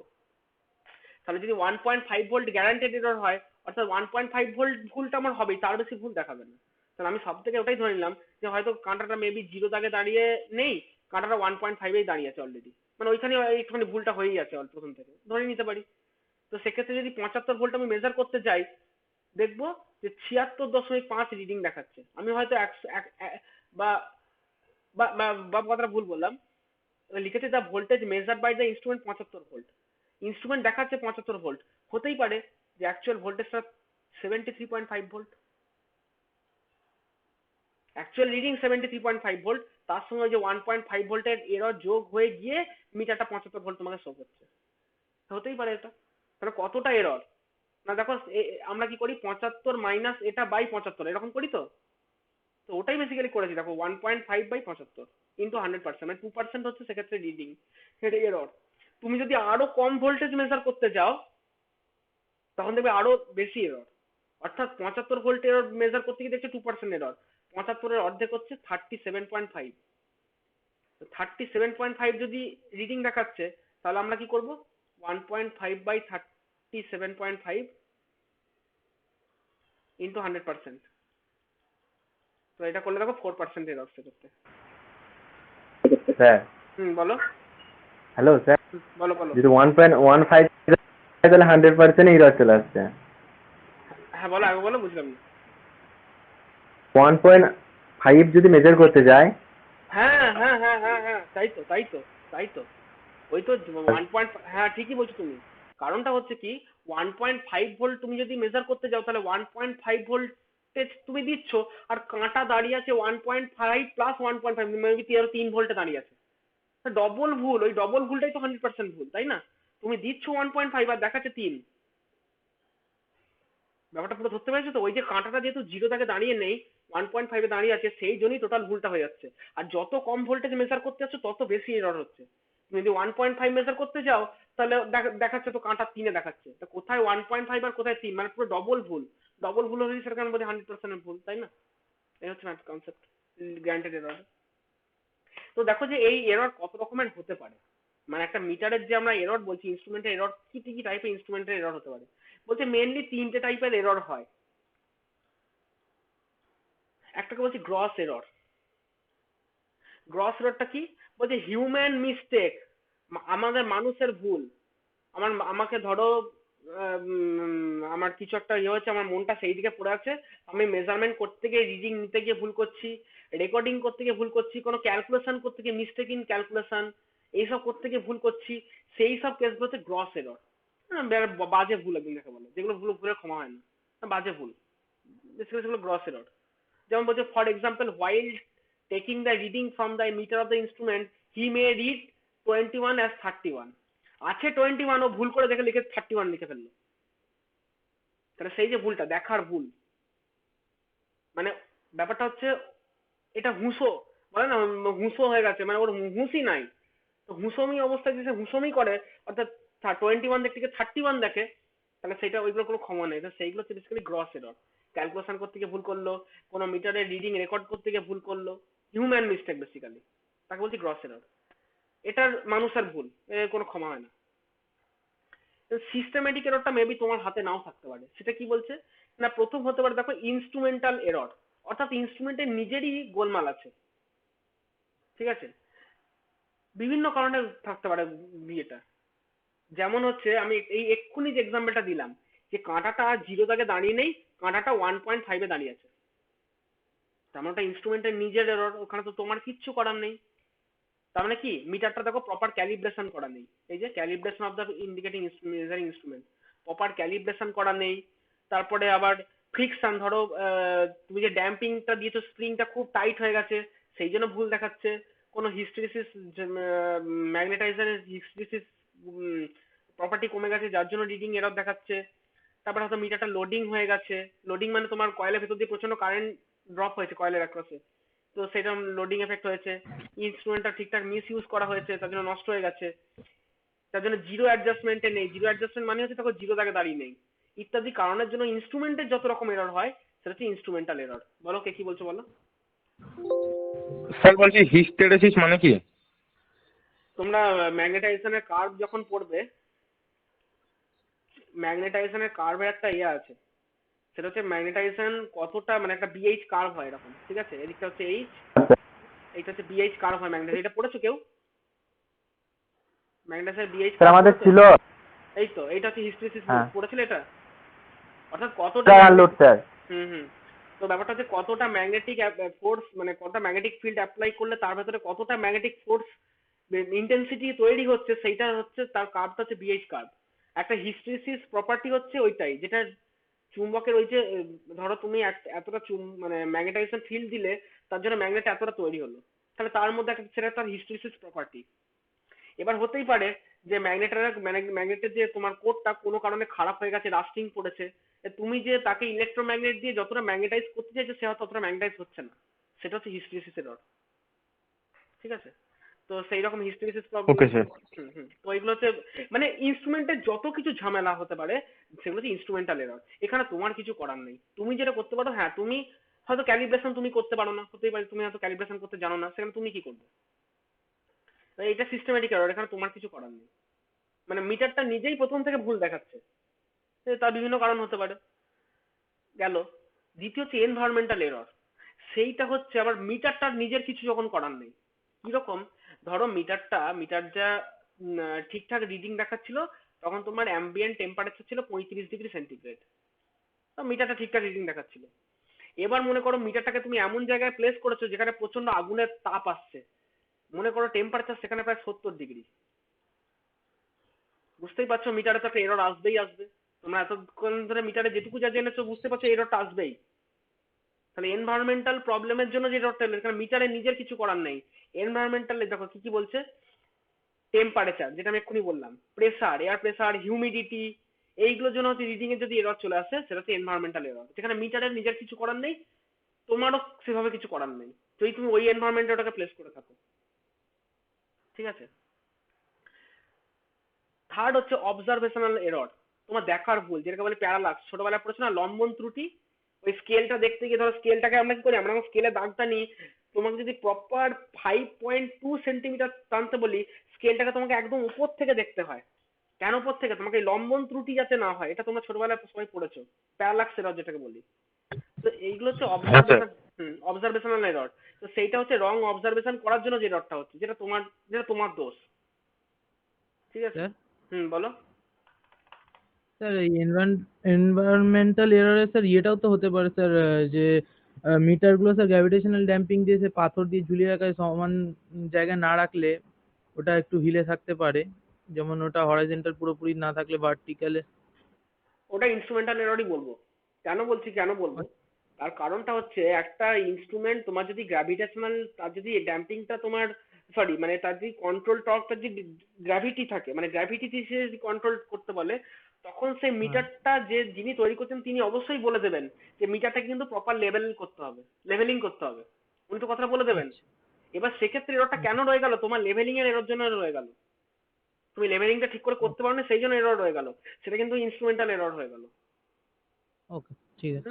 তাহলে যদি 1.5 ভোল্ট গ্যারান্টেড এরর হয়, অর্থাৎ 1.5 ভোল্ট ভুলটা আমার হবেই, তার বেশি ভুল দেখাবে না। তাহলে আমি সব থেকে ওটাই ধরে নিলাম যে হয়তো কাঁটাটা মেবি জিরো দাগে দাঁড়িয়ে নেই, কাঁটাটা 1.5-এই দাঁড়িয়ে আছে অলরেডি, মানে ওইখানে একটুখানি ভুলটা হয়েই আছে অল্প, প্রথম থেকে ধরে নিতে পারি। তো সেক্ষেত্রে যদি 75 ভোল্ট আমি মেজার করতে যাই, দেখবো যে 76.5 রিডিং দেখাচ্ছে। আমি হয়তো বা বা বা- বা কথাটা ভুল বললাম, লিখেছে the voltage measure by the instrument 75 volt, instrument দেখাচ্ছে 75 ভোল্ট, হতেই পারে যে অ্যাকচুয়াল ভোল্টেজটা 73.5 ভোল্ট, অ্যাকচুয়াল রিডিং 73.5 ভোল্ট, তার সঙ্গে ওই যে 1.5 ভোল্টের এরর যোগ হয়ে গিয়ে মিটারটা 75 ভোল্ট তোমাকে শো করছে। হতেই পারে এটা। তাহলে কতটা এরর? না দেখো, আমরা কি করি, 75 মাইনাস এটা বাই 75 এরকম করি তো। তো ওটাই বেসিক্যালি করেছি, দেখো 1.5/75 ইন্টু 100%, মানে 2% হচ্ছে সেক্ষেত্রে রিডিং, সেটা এরর। তুমি যদি আরো কম ভোল্টেজ মেজার করতে যাও, তখন দেখবে আরো বেশি এরর। অর্থাৎ 75 ভোল্ট এরর মেজার করতে গিয়ে দেখছে 2% এরর, 75-এর অর্ধেক হচ্ছে 37.5। 37.5 যদি রিডিং দেখাচ্ছে, তাহলে আমরা কি করব, 1.5/37.5 ইন্টু 100%। তো এটা করলে দেখো 4% এরর সেক্ষেত্রে। স্যার, বলো। হ্যালো স্যার, বলো বলো। যদি 1.15 তাহলে 100% এরর চলে আসছে। হ্যাঁ বলো, আগে বলো, বুঝলাম না। 1.5 যদি মেজার করতে যায়, হ্যাঁ হ্যাঁ হ্যাঁ হ্যাঁ হ্যাঁ, তাই তো তাই তো তাই তো। ওই তো 1. হ্যাঁ ঠিকই বলছো তুমি। কারণটা হচ্ছে কি, 1.5 ভোল্ট তুমি যদি মেজার করতে যাও, তাহলে 1.5 ভোল্টেজ তুমি দিচ্ছ, আর কাঁটা দাঁড়িয়ে আছে 1.5 প্লাস 1.5, মেবি 3 ভোল্টে দাঁড়িয়ে আছে। ডবল ভুল, ওই ডবল ভুলটাই তো 100% ভুল, তাই না? তুমি দিচ্ছ 1.5 আর দেখাচ্ছে 3। ব্যাপারটা পুরো ধরতে পেরেছো তো? ওই যে কাঁটাটা যেহেতু জিরো থেকে দাঁড়িয়ে নেই, 1.5-এ দাঁড়িয়ে আছে, সেই জন্যই টোটাল ভুলটা হয়ে যাচ্ছে। আর যত কম ভোল্টেজ মেজার করতে যাচ্ছ, তত বেশি এরর হচ্ছে। তুমি যদি 1.5 মেজার করতে যাও, তাহলে দেখাচ্ছে তো কাঁটা 3-এ দেখাচ্ছে, তা কোথায় 1.5 আর কোথায় 3, মানে পুরো ডবল ভুল। ডবল ভুল হলে সেটা কেন বলছে 100% ভুল, তাই না? এই হচ্ছে ম্যাথ কনসেপ্ট, গ্র্যান্টেড এরর। তো দেখো যে এই এরর কত রকমের হতে পারে। মানে একটা মিটারের যে আমরা এরর বলছি, ইনস্ট্রুমেন্টের এরর কি কি টাইপের ইনস্ট্রুমেন্টের এরর হতে পারে? বলছে মেনলি 3টে টাইপের এরর হয়। একটাকে বলছি গ্রস এরর। গ্রস এররটা কি? বলছে হিউম্যান মিস্টেক, আমাদের মানুষের ভুল। আমাকে ধরো আমার কিছু একটা ইয়ে হচ্ছে, আমার মনটা সেই দিকে পড়ে আছে, আমি মেজারমেন্ট করতে গিয়ে, রিডিং নিতে গিয়ে ভুল করছি, রেকর্ডিং করতে গিয়ে ভুল করছি, কোনো ক্যালকুলেশন করতে গিয়ে মিস্টেক ইন ক্যালকুলেশন, এইসব করতে গিয়ে ভুল করছি, সেই সব কেসগুলোতে গ্রস এরর। বাজে ভুল একদম দেখে বলে, যেগুলো ভুলের ক্ষমা হয় না, বাজে ভুল, সেগুলো গ্রস এরর। যেমন বলছে for example, while taking the reading from the meter of the instrument he may read 21 as 31, আছে 21, ও ভুল করে দেখে লিখে 31 লিখে ফেললো। তাহলে সেই যে ভুলটা, দেখার ভুল, মানে ব্যাপারটা হচ্ছে এটা হুঁশো, বলে না হুঁশো হয়ে গেছে, মানে ওর হুঁশই নাই। তো হুঁশোমি অবস্থায় যদি সে হুঁশোমি করে, অর্থাৎ 21 দেখতে গিয়ে 31 দেখে, তাহলে সেটা, ওইগুলো কোনো ক্ষমা নেই। তো সেইগুলো হচ্ছে বেসিক্যালি গ্রস এরর। ক্যালকুলেশন করতে গিয়ে ভুল করলো, কোনো মিটারের রিডিং রেকর্ড করতে গিয়ে ভুল করলো, হিউম্যান মিস্টেক বেসিক্যালি, তাকে বলছি গ্রস এরর। এটার মানুষের ভুল, এর কোনো ক্ষমা হয় না। সিস্টেমেটিক এররটা মেবি তোমার হাতে নাও থাকতে পারে। সেটা কি বলছে না, প্রথম হতে পারে দেখো ইনস্ট্রুমেন্টাল এরর, অর্থাৎ ইনস্ট্রুমেন্টের নিজেরই গোলমাল আছে, ঠিক আছে? বিভিন্ন কারণে থাকতে পারে বিয়েটা। যেমন হচ্ছে আমি এই এক্ষুনি যে এক্সাম্পলটা দিলাম, যে কাঁটাটা জিরো দাগে দাঁড়িয়ে নেই, কাঁটাটা 1.5-এ দাঁড়িয়ে আছে, তার মানে ওটা ইনস্ট্রুমেন্টের নিজের এরর, ওখানে তো তোমার কিচ্ছু করার নেই। তার মানে কি মিটারটা দেখো প্রপার ক্যালিব্রেশন করা নেই, এই যে calibration of the indicating measuring instrument proper calibration করা নেই। তারপরে আবার ফ্রিকশন, ধরো তুমি যে ড্যাম্পিংটা দিয়েছো স্প্রিংটা খুব টাইট হয়ে গেছে সেই জন্য ভুল দেখাচ্ছে। কোনো হিস্টেরিসিস, ম্যাগনেটাইজারের হিস্টেরিসিস প্রপার্টি কমে গেছে যার জন্য রিডিং এরর দেখাচ্ছে। তারপরে হয়তো মিটারটা লোডিং হয়ে গেছে, লোডিং মানে তোমার কয়েলের ভেতর দিয়ে প্রচন্ড কারেন্ট ড্রপ হয়েছে কয়েলের অ্যাক্রসে, তো সেটা লোডিং এফেক্ট হয়েছে। ইনস্ট্রুমেন্টটা ঠিকঠাক মিস ইউজ করা হয়েছে তার জন্য নষ্ট হয়ে গেছে, তার জন্য জিরো অ্যাডজাস্টমেন্টে নেই, জিরো অ্যাডজাস্টমেন্ট মানে হচ্ছে তখন জিরো দাগে দাঁড়িয়ে নেই, ইত্যাদি কারণের জন্য ইনস্ট্রুমেন্টের যত রকম এরর হয় সেটা হচ্ছে ইনস্ট্রুমেন্টাল এরর। বলো কে কি বলছো বলো। স্যার বলছি হিস্টেরেসিস মানে কি? তোমরা ম্যাগনেটাইজেশনের কার্ভ যখন পড়বে, ম্যাগনেটাইজেশনের কার্ভের একটা ইয়ে আছে, সেটা হচ্ছে ম্যাগনেটাইজেশন কতটা, মানে একটা বিএইচ কার্ভ হয় এরকম, ঠিক আছে, এদিকটা হচ্ছে এইচ, এইটা হচ্ছে বিএইচ কার্ভ হয় ম্যাগনেটাইজেশন। এটা পড়েছো কেউ ম্যাগনেটাইজেশনের বিএইচ? স্যার আমাদের ছিল। এই তো এইটা হচ্ছে হিস্টেরিসিস, হ্যাঁ। পড়েছিল এটা, অর্থাৎ কতটা স্যার আনলোড স্যার। হুম। তো ব্যাপারটা হচ্ছে কতটা ম্যাগনেটিক ফোর্স, মানে কতটা ম্যাগনেটিক ফিল্ড অ্যাপ্লাই করলে তার ভেতরে কতটা ম্যাগনেটিক ফোর্স ইন্টেন্সিটি তৈরি হচ্ছে, সেইটা হচ্ছে তার কার্ভটা হচ্ছে বিএইচ কার্ভ। একটা হিস্টেরিসিস প্রপার্টি হচ্ছে ওইটাই, যেটা চুম্বকের ওই যে ধরো তুমি এতটা মানে ম্যাগনেটাইজেশন ফিল্ড দিলে তার জন্য ম্যাগনেট এতটা তৈরি হলো, তাহলে তার মধ্যে একটা সেটা তার হিস্টেরিসিস প্রপার্টি। এবার হতেই পারে যে ম্যাগনেটের যে তোমার কোডটা কোনো কারণে খারাপ হয়ে গেছে, রাস্টিং পড়েছে, তুমি যে তাকে ইলেকট্রোম্যাগনেট দিয়ে যতটা ম্যাগনেটাইজ করতে চাইছো সে হয়তো ততটা ম্যাগনেটাইজ হচ্ছে না, সেটা হচ্ছে হিস্টেরিসিস এরর, ঠিক আছে। তো সেই রকম হিস্টেরিসিস প্রবলেম। Okay sir. তো এগুলো হচ্ছে মানে ইনস্ট্রুমেন্টের যত কিছু ঝামেলা হতে পারে সেগুলো হচ্ছে ইনস্ট্রুমেন্টাল এরর, এখানে তোমার কিছু করার নেই। তুমি যেটা করতে পারো, হ্যাঁ তুমি হয়তো ক্যালিব্রেশন তুমি করতে পারো না, হতেই পারে তুমি হয়তো ক্যালিব্রেশন করতে জানো না, সেখানে তুমি কি করবে, এটা সিস্টেমেটিক এরর, এখানে তোমার কিছু করার নেই। মানে মিটারটা নিজেই প্রথম থেকে ভুল দেখাচ্ছে, তার বিভিন্ন কারণ হতে পারে। গেল। দ্বিতীয় হচ্ছে এনভায়রনমেন্টাল এরর, সেইটা হচ্ছে আবার মিটারটার নিজের কিছু যখন করার নেই। কিরকম, ধরো মিটার যা ঠিকঠাক রিডিং দেখাচ্ছিল তখন তোমার অ্যাম্বিয়েন্ট টেম্পারেচার ছিল 35°C, তো মিটারটা ঠিকঠাক রিডিং দেখাচ্ছিল। এবার মনে করো মিটারটাকে তুমি এমন জায়গায় প্লেস করেছো যেখানে প্রচন্ড আগুনের তাপ আসছে, মনে করো টেম্পারেচার সেখানে প্রায় 70°, বুঝতেই পারছো মিটারে তো একটা এরর আসবেই আসবে। তোমরা এতক্ষণ ধরে মিটারে যেটুকু যা জেনেছো বুঝতে পারছো এররটা আসবেই। তাহলে এনভায়রনমেন্টাল প্রবলেমের জন্য যে এররটা এলো, এখানে মিটারে নিজের কিছু করার নেই। এনভায়রনমেন্টাল দেখো কি কি বলছে, টেম্পারেচার যেটা আমি এক্ষুনি বললাম, প্রেসার, এয়ার প্রেসার, হিউমিডিটি, এইগুলোর জন্য হচ্ছে রিডিং এর যদি এরর চলে আসে সেটা হচ্ছে এনভায়রনমেন্টাল এরর, যেখানে মিটারের নিজের কিছু করার নেই, তোমারও সেভাবে কিছু করার নেই যদি তুমি ওই এনভায়রনমেন্টে ওটাকে প্লেস করে থাকো, ঠিক আছে। থার্ড হচ্ছে অবজারভেশনাল এরর, তোমার দেখার ভুল, যেটাকে বলে প্যারালাক্স, ছোটবেলায় পড়েছো না লম্বন ত্রুটি। ওই স্কেলটা দেখতে গিয়ে ধরো স্কেলটাকে আমরা কি করি, আমরা স্কেলে দাগটা নিই, তোমাকে যদি প্রপার 5.2 সেন্টিমিটার টানতে বলি স্কেলটাকে তোমাকে একদম উপর থেকে দেখতে হয়। কেন উপর থেকে, তোমাকে এই লম্বন ত্রুটি যাতে না হয়, এটা তোমরা ছোটবেলায় সবাই পড়েছো, প্যারালাক্স এরর যেটাকে বলি। তো এইগুলো হচ্ছে অবজারভেশনাল এরর। তো সেইটা হচ্ছে রং অবজারভেশন করার জন্য যে এররটা হচ্ছে, যেটা তোমার দোষ, ঠিক আছে। বলো। স্যার এই এনভায়রনমেন্টাল এররে স্যার ইয়েটাও তো হতে পারে স্যার, যে মিটারগুলো স্যার গ্র্যাভিটেশনাল ড্যাম্পিং দিয়ে সে পাথর দিয়ে ঝুলিয়ে রাখায় সমান জায়গায় না রাখলে ওটা একটু হিলে থাকতে পারে, যেমন ওটা হরাইজন্টাল পুরোপুরি না থাকলে ভার্টিক্যালে। ওটা ইনস্ট্রুমেন্টাল এররই বলবো। কেন বলবো, তার কারণটা হচ্ছে একটা ইনস্ট্রুমেন্ট তোমার যদি গ্র্যাভিটেশনাল, তার যদি ড্যাম্পিংটা তোমার, সরি মানে তার যদি কন্ট্রোল টর্কটার যদি গ্র্যাভিটি থাকে, মানে গ্র্যাভিটি সে যদি কন্ট্রোল করতে বলে, তখন সেই মিটারটা যে যিনি তৈরি করছেন তিনি অবশ্যই বলে দেবেন যে মিটারটাকে কিন্তু প্রপার লেভেলিং করতে হবে, উনি তো কথাটা বলে দেবেন। এবার সেক্ষেত্রে এররটা কেন রয়ে গেল, তোমার লেভেলিং এর এরর জন্য রয়ে গেল, তুমি লেভেলিংটা ঠিক করে করতে পারো না সেই জন্য এরর রয়ে গেল, সেটা কিন্তু ইনস্ট্রুমেন্টাল এরর হয়ে গেল। ওকে ঠিক আছে।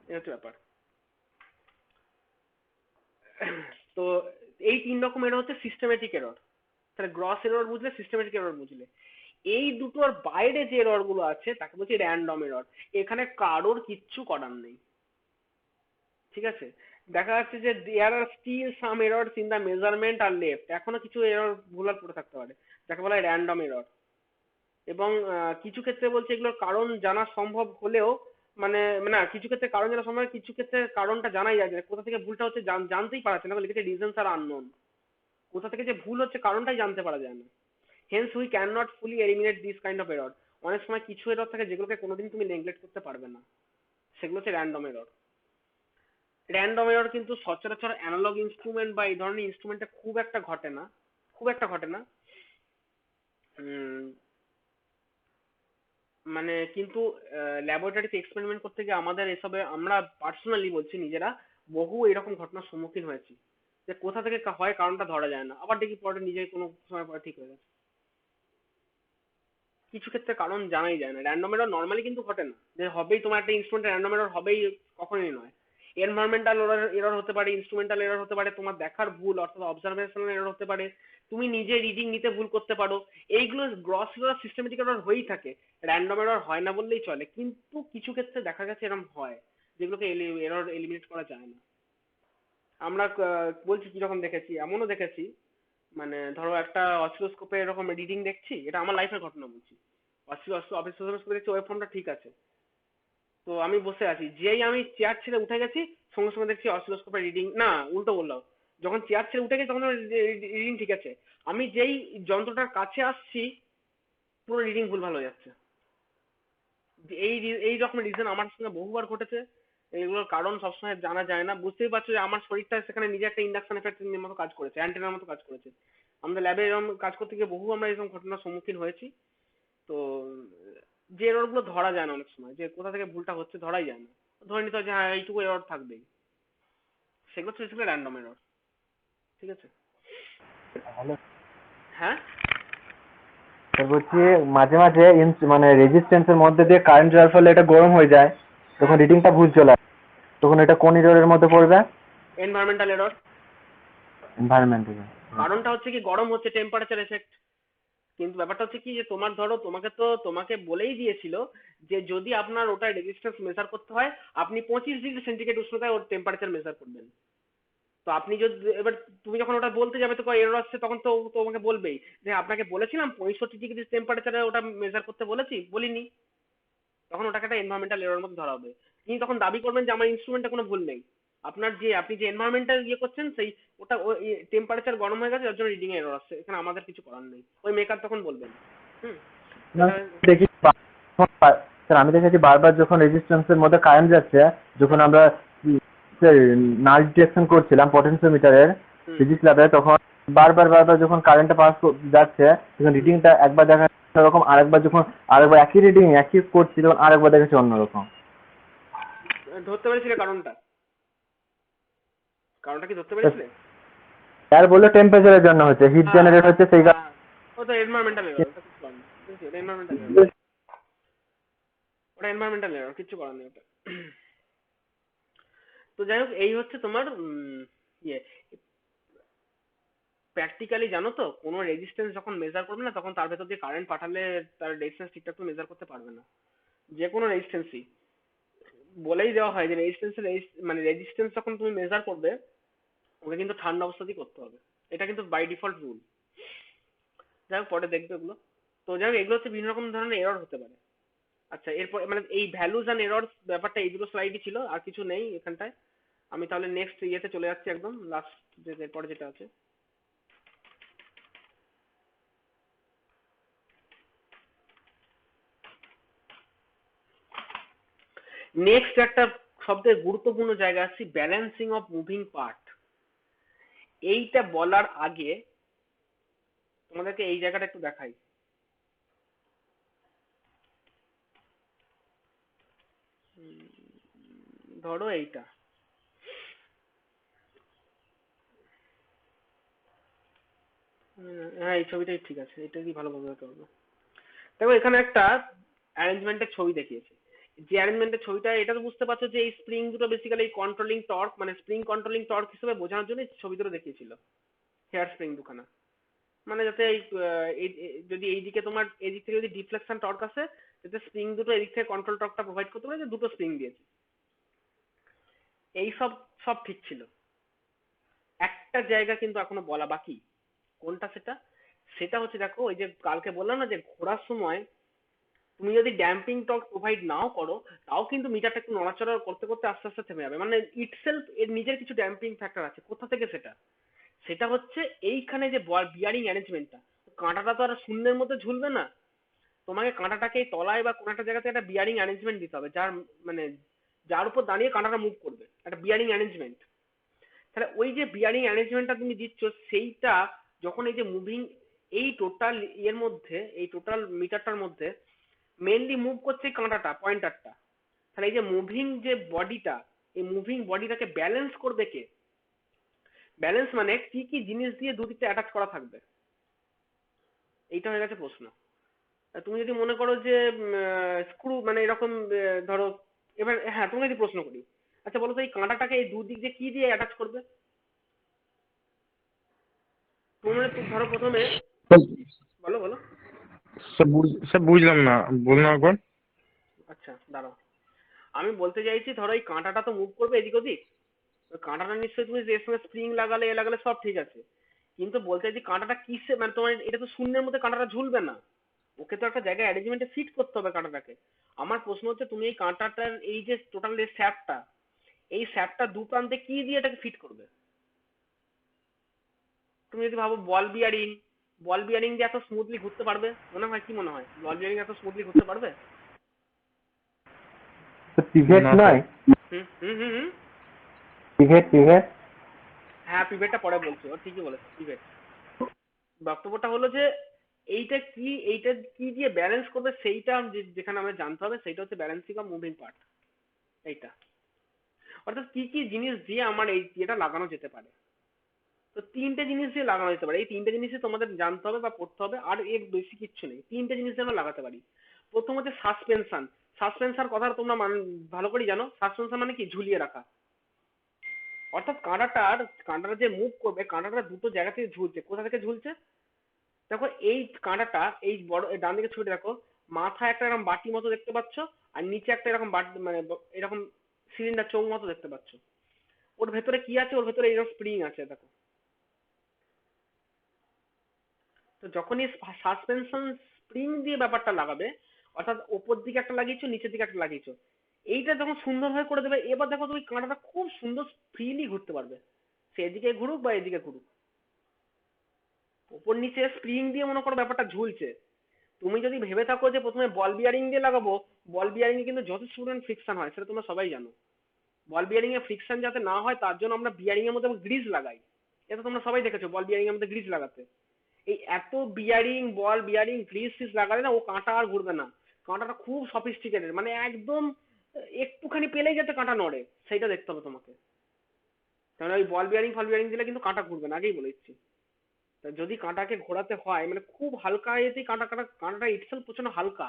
এই হচ্ছে ব্যাপার। তো এই 3 রকম এরর হচ্ছে সিস্টেমেটিক এরর, তাহলে গ্রস এরর বুঝলে, সিস্টেমেটিক এরর বুঝলে। এই দুটোর বাইরে যে এরর গুলো আছে তাকে বলছি র্যান্ডম এরর, এখানে কারোর কিচ্ছু করার নেই, ঠিক আছে। দেখা যাচ্ছে যে there are still some errors in the measurement are left, এখনো কিছু এরর ভুলভাল পড়ে থাকতে পারে, যাকে বলা হয় র্যান্ডম এরর। এবং কিছু ক্ষেত্রে বলছে এগুলোর কারণ জানা সম্ভব হলেও, মানে না কিছু ক্ষেত্রে কারণ জানা সম্ভব, কিছু ক্ষেত্রে কারণটা জানাই যায় না, কোথা থেকে ভুলটা হচ্ছে জানতেই পারছে না, লিখেছে রিজনস আর আননোন, কোথা থেকে যে ভুল হচ্ছে কারণটাই জানতে পারা যায় না। Hence we can not fully eliminate this kind of error. অনেক সময় কিছু এরর থাকে যেগুলোকে কোনোদিন তুমি নেগলেক্ট করতে পারবে না, সেগুলো হচ্ছে র্যান্ডম এরর। র্যান্ডম এরর কিন্তু সচরাচর অ্যানালগ ইনস্ট্রুমেন্ট বা এই ধরনের ইনস্ট্রুমেন্টে খুব একটা ঘটে না, খুব একটা ঘটে না। উম, মানে কিন্তু ল্যাবরেটরিতে এক্সপেরিমেন্ট করতে গিয়ে আমাদের এসবে আমরা পার্সোনালি বলছি নিজেরা বহু এরকম ঘটনার সম্মুখীন হয়েছি, যে কোথা থেকে হয় কারণটা ধরা যায় না, আবার দেখি পরে নিজে কোনো সময় পরে ঠিক হয়ে গেছে। কিছু ক্ষেত্রে কারণ জানাই যায় না। র্যান্ডম এরর নর্মালি কিন্তু ঘটে না যে হবেই, তোমার একটা ইনস্ট্রুমেন্টে র্যান্ডম এরর হবেই, কখনোই নয়। এনভায়রনমেন্টাল এরর হতে পারে, ইনস্ট্রুমেন্টাল এরর হতে পারে, তোমার দেখার ভুল অর্থাৎ অবজারভেশনাল এরর হতে পারে, তুমি নিজে রিডিং নিতে ভুল করতে পারো। এইগুলো গ্রস এরর, সিস্টেমেটিক এরর হয়েই থাকে, র্যান্ডম এরর হয় না বললেই চলে। কিন্তু কিছু ক্ষেত্রে দেখা গেছে এরকম হয় যেগুলোকে এরর এলিমিনেট করা যায় না। আমরা বলছি কিরকম দেখেছি, এমনও দেখেছি, মানে ধরো একটা অসিলোস্কোপে এরকম রিডিং দেখছি, এটা আমার লাইফের ঘটনা বলছি। অসিলোস্কোপে দেখছি ওয়েভফর্মটা ঠিক আছে, তো আমি বসে আছি, যেই আমি চেয়ার ছেড়ে উঠে গেছি সঙ্গে সঙ্গে দেখছি অসিলোস্কোপের রিডিং, না উল্টো বললাম, যখন চেয়ার ছেড়ে উঠে গেছি তখন রিডিং ঠিক আছে, আমি যেই যন্ত্রটার কাছে আসছি পুরো রিডিং ভুলভাল হয়ে যাচ্ছে। এই এই রকমের রিজন আমার সঙ্গে বহুবার ঘটেছে। এগুলোর কারণ সবসময় জানা যায় না। বুঝতেই পারছো যে আমার শরীরটা সেখানে নিজে একটা ইন্ডাকশন এফেক্টের মতো কাজ করেছে, অ্যান্টেনার মতো কাজ করেছে। আমাদের ল্যাবে এরকম কাজ করতে গিয়ে বহু আমরা এরকম ঘটনার সম্মুখীন হয়েছি। তো যে এরর গুলো ধরা যায় না অনেক সময়, যে কোথা থেকে ভুলটা হচ্ছে ধরাই যায় না, ধরে নিতে হয় যে হ্যাঁ এইটুকু এরর থাকবেই, সেগুলো হচ্ছে বেসিক্যালি র্যান্ডম এরর। ঠিক আছে? হ্যালো হ্যাঁ, স্যার, বলছি মাঝে মাঝে মানে রেজিস্ট্যান্সের মধ্যে দিয়ে কারেন্ট যাওয়ার ফলে এটা গরম হয়ে যায়, তখন রিডিংটা ভুল চলে আসে। তখন এটা কোন এররের মধ্যে পড়বে? Environmental error. এনভায়রনমেন্ট। কারণটা হচ্ছে কি গরম হচ্ছে, টেম্পারেচার এফেক্ট। কিন্তু ব্যাপারটা হচ্ছে কি যে তোমার ধরো তোমাকে বলেই দিয়েছিল যে যদি আপনার ওটা রেজিস্ট্যান্স মেজার করতে হয় আপনি 25 ডিগ্রি সেন্টিগ্রেড উষ্ণতায় ওর টেম্পারেচার মেজার করবেন। তো আপনি যদি এবার তুমি যখন ওটা বলতে যাবে তো এরর আসছে, তখন তো ও তোমাকে বলবেই যে আপনাকে বলেছিলাম 65 ডিগ্রি টেম্পারেচারে ওটা মেজার করতে বলিনি। তখন ওটাকে একটা এনভায়রনমেন্টাল এরর মধ্যে ধরা হবে। তিনি তখন দাবি করবেন যে আমার ইনস্ট্রুমেন্টে কোনো ভুল নেই, আপনি যে এনভায়রনমেন্টাল ইয়ে করছেন সেই ওটা টেম্পারেচার গরম হয়ে গেছে যার জন্য রিডিং এরর আসছে, এখানে আমাদের কিছু করার নেই, ওই মেকার তখন বলবেন। হুম। দেখি স্যার, আমি দেখেছি বারবার যখন রেজিস্ট্যান্সের মধ্যে কারেন্ট যাচ্ছে, যখন আমরা নাল ডিটেকশন করছিলাম পটেনশিওমিটারের হুম। ফিজিক্স ল্যাবে, তখন বারবার বারবার যখন কারেন্টটা পাস যাচ্ছে তখন রিডিংটা একবার দেখা যাচ্ছে ওরকম, আরেকবার একই রিডিং একই করছি তখন আরেকবার দেখেছি অন্যরকম। ধরতে পেরেছিলে কারণটা কি ধরতে পেরেছিলে? স্যার বললো টেম্পারেচারের জন্য হচ্ছে, হিট জেনারেট হচ্ছে সেই হ্যাঁ, ও তো এনভায়রনমেন্টাল এরর, ওটা কিছু করার নেই। বুঝেছি, ওটা এনভায়রনমেন্টাল এরর, কিছু করার নেই ওটা। তো যাই হোক, এই হচ্ছে তোমার ইয়ে প্র্যাকটিক্যালি জানো তো, কোনো রেজিস্ট্যান্স যখন মেজার করবে না তখন তার ভেতর দিয়ে কারেন্ট পাঠালে তার রেজিস্ট্যান্স ঠিকঠাক তো মেজার করতে পারবে না। যে কোনো রেজিস্ট্যান্সই বলেই দেওয়া হয় যে মানে রেজিস্ট্যান্স যখন তুমি মেজার করবে ওকে কিন্তু ঠান্ডা অবস্থাতেই করতে হবে, এটা কিন্তু বাই ডিফল্ট রুল। যাই হোক, পরে দেখবে ওগুলো। তো যাই হোক, এগুলো হচ্ছে বিভিন্ন রকম ধরনের এরর হতে পারে। আচ্ছা, এরপর মানে এই ভ্যালুজ অ্যান্ড এরর্স ব্যাপারটা এই দুটো স্লাইডই ছিল, আর কিছু নেই এখানটায়। আমি তাহলে নেক্সট ইয়েতে চলে যাচ্ছি, একদম লাস্ট এরপরে যেটা আছে। নেক্সট একটা সবথেকে গুরুত্বপূর্ণ জায়গা আছে, ব্যালেন্সিং অফ মুভিং পার্ট। এইটা বলার আগে তোমাদেরকে এই জায়গাটা একটু দেখাই। ধরো এইটা, হ্যাঁ এই ছবিটাই ঠিক আছে, এটাই ভালো বোঝাতে পারবো। দেখো এখানে একটা অ্যারেঞ্জমেন্টের ছবি দেখিয়েছে। যে অ্যারেঞ্জমেন্টের ছবিটা, এটা তো বুঝতে পারছো যে এই স্প্রিং দুটো বেসিক্যালি কন্ট্রোলিং টর্ক, মানে স্প্রিং কন্ট্রোলিং টর্ক হিসেবে বোঝানোর জন্য এই ছবি দুটো দেখিয়েছিল। হেয়ার স্প্রিং দুখানা, মানে যাতে যদি এইদিকে তোমার এদিক থেকে যদি ডিফ্লেকশন টর্ক আসে, যাতে স্প্রিং দুটো এদিক থেকে কন্ট্রোল টর্কটা প্রোভাইড করতে পারে, যে দুটো স্প্রিং দিয়েছে। এই সব সব ঠিক ছিল। একটা জায়গা কিন্তু এখনো বলা বাকি। কোনটা সেটা? সেটা হচ্ছে দেখো, ওই যে কালকে বললাম না যে ঘোরার সময় তুমি যদি ড্যাম্পিং টর্ক প্রোভাইড নাও করো, তাও কিন্তু মিটারটা একটু নড়াচড়া করতে করতে আস্তে আস্তে থেমে যাবে, মানে ইটসেলফ এর নিজের কিছু ড্যাম্পিং ফ্যাক্টর আছে। কোথা থেকে সেটা? সেটা হচ্ছে এইখানে যে বিয়ারিং অ্যারেঞ্জমেন্টটা, কাঁটাটা তো আর শূন্যের মধ্যে ঝুলবে না, তোমাকে কাঁটাটাকে এই তলায় বা কোনো একটা জায়গাতে একটা বিয়ারিং অ্যারেঞ্জমেন্ট দিতে হবে, যার মানে যার উপর দাঁড়িয়ে কাঁটাটা মুভ করবে, একটা বিয়ারিং অ্যারেঞ্জমেন্ট। তাহলে ওই যে বিয়ারিং অ্যারেঞ্জমেন্টটা তুমি দিচ্ছ, সেইটা যখন এই যে মুভিং, এই টোটাল এর মধ্যে, এই টোটাল মিটারটার মধ্যে মেনলি মুভ করছে এই কাঁটাটা, পয়েন্টারটা, তাহলে এই যে মুভিং যে বডিটা, এই মুভিং বডিটাকে ব্যালেন্স করবে কে? ব্যালেন্স মানে কি কি জিনিস দিয়ে দুদিকটা অ্যাটাচ করা থাকবে, এইটা হয়ে গেছে প্রশ্ন। তুমি যদি মনে করো যে স্ক্রু মানে এরকম ধরো, এবার হ্যাঁ তুমি যদি প্রশ্ন করি, আচ্ছা বলো তো এই কাঁটাটাকে এই দুদিক দিয়ে কি দিয়ে অ্যাটাচ করবে? তোমরা তো ধরো প্রথমে, বলো বলো। স্যার বুঝলাম না, বলুন একবার। আচ্ছা দাঁড়াও, আমি বলতে চাইছি ধরো এই কাঁটাটা তো মুভ করবে এদিক ওদিক, ওই কাঁটাটা নিশ্চয়ই তুমি এর সঙ্গে স্প্রিং লাগালে এ লাগালে সব ঠিক আছে, কিন্তু বলতে চাইছি কাঁটাটা কিসে, মানে তোমার এটা তো শূন্যের মধ্যে কাঁটাটা ঝুলবে না, ওকে তো একটা জায়গায় অ্যারেঞ্জমেন্টে ফিট করতে হবে কাঁটাটাকে। আমার প্রশ্ন হচ্ছে তুমি এই কাঁটাটার এই যে টোটাল এই স্যাপটা, এই স্যাপটা দু প্রান্তে কি দিয়ে এটাকে ফিট করবে? তুমি যদি ভাবো বল বিয়ারিং, বল বিয়ারিং দিয়ে এত স্মুথলি ঘুরতে পারবে মনে হয়? কি মনে হয় বল বিয়ারিং এত স্মুথলি ঘুরতে পারবে? তো পিভেট না নয়? হুম হুম হুম হুম। পিভেট। হ্যাঁ পিভেটটা পরে বলছি, ও ঠিকই বলেছে পিভেট। বক্তব্যটা হলো যে এইটা কি, এইটা কি দিয়ে ব্যালেন্স করবে সেইটা যেখানে আমরা জানতে হবে, সেইটা হচ্ছে ব্যালেন্সিং অফ মুভিং পার্ট, এইটা। অর্থাৎ কি কি জিনিস দিয়ে আমার এই এটা লাগানো যেতে পারে। তো তিনটে জিনিস দিয়ে লাগানো যেতে পারে, এই তিনটে জিনিসই তোমাদের জানতে হবে বা পড়তে হবে, আর এর বেশি কিচ্ছু নেই, তিনটে জিনিস দিয়ে আমরা লাগাতে পারি। প্রথম হচ্ছে সাসপেনশন। সাসপেনশন কথাটা তোমরা ভালো করে জানো, সাসপেনশন মানে কি? ঝুলিয়ে রাখা। অর্থাৎ কাঁটাটা যে মুভ করবে, কাঁটাটা দুটো জায়গা থেকে ঝুলছে, কোথা থেকে ঝুলছে? দেখো এই কাঁটাটা, এই বড় এই ডান দিকে ছবিটা দেখো, মাথায় একটা এরকম বাটি মতো দেখতে পাচ্ছ, আর নিচে একটা এরকম বাটি মানে এরকম সিলিন্ডার চোঙ মতো দেখতে পাচ্ছ। ওর ভেতরে কি আছে? ওর ভেতরে এরকম স্প্রিং আছে দেখো। তো যখনই সাসপেনশন স্প্রিং দিয়ে ব্যাপারটা লাগাবে, অর্থাৎ ওপর দিকে একটা লাগিয়েছো, নিচের দিকে একটা লাগিয়েছো, এইটা যখন সুন্দরভাবে করে দেবে, এবার দেখো তুমি কাঁটাটা খুব সুন্দর ফ্রিলি ঘুরতে পারবে, সে এদিকে ঘুরুক বা এদিকে ঘুরুক। ওপর নিচে স্প্রিং দিয়ে মনে করো ব্যাপারটা ঝুলছে। তুমি যদি ভেবে থাকো যে প্রথমে বল বিয়ারিং দিয়ে লাগাবো, বল বিয়ারিং এ কিন্তু যথেষ্ট পরিমাণ ফ্রিকশন হয়, সেটা তোমরা সবাই জানো। বল বিয়ারিং এ ফ্রিকশন যাতে না হয় তার জন্য আমরা বিয়ারিং এর মধ্যে গ্রিজ লাগাই, এটা তোমরা সবাই দেখেছো বল বিয়ারিং এর মধ্যে গ্রিজ লাগাতে। এই এত বিয়ারিং, বল বিয়ারিং, গ্রিজ ফ্রিজ লাগালে না ও কাঁটা আর ঘুরবে না। কাঁটাটা খুব সফিস্টিকেটেড, মানে একদম একটুখানি পেলেই যাতে কাঁটা নড়ে, সেইটা দেখতে হবে তোমাকে। তাহলে ওই বল বিয়ারিং ফল বিয়ারিং দিলে কিন্তু কাঁটা ঘুরবে না, আগেই বলে দিচ্ছি। তা যদি কাঁটাকে ঘোরাতে হয় মানে খুব হালকা এতেই কাঁটাটা ইটসেলফ প্রচন্ড হালকা,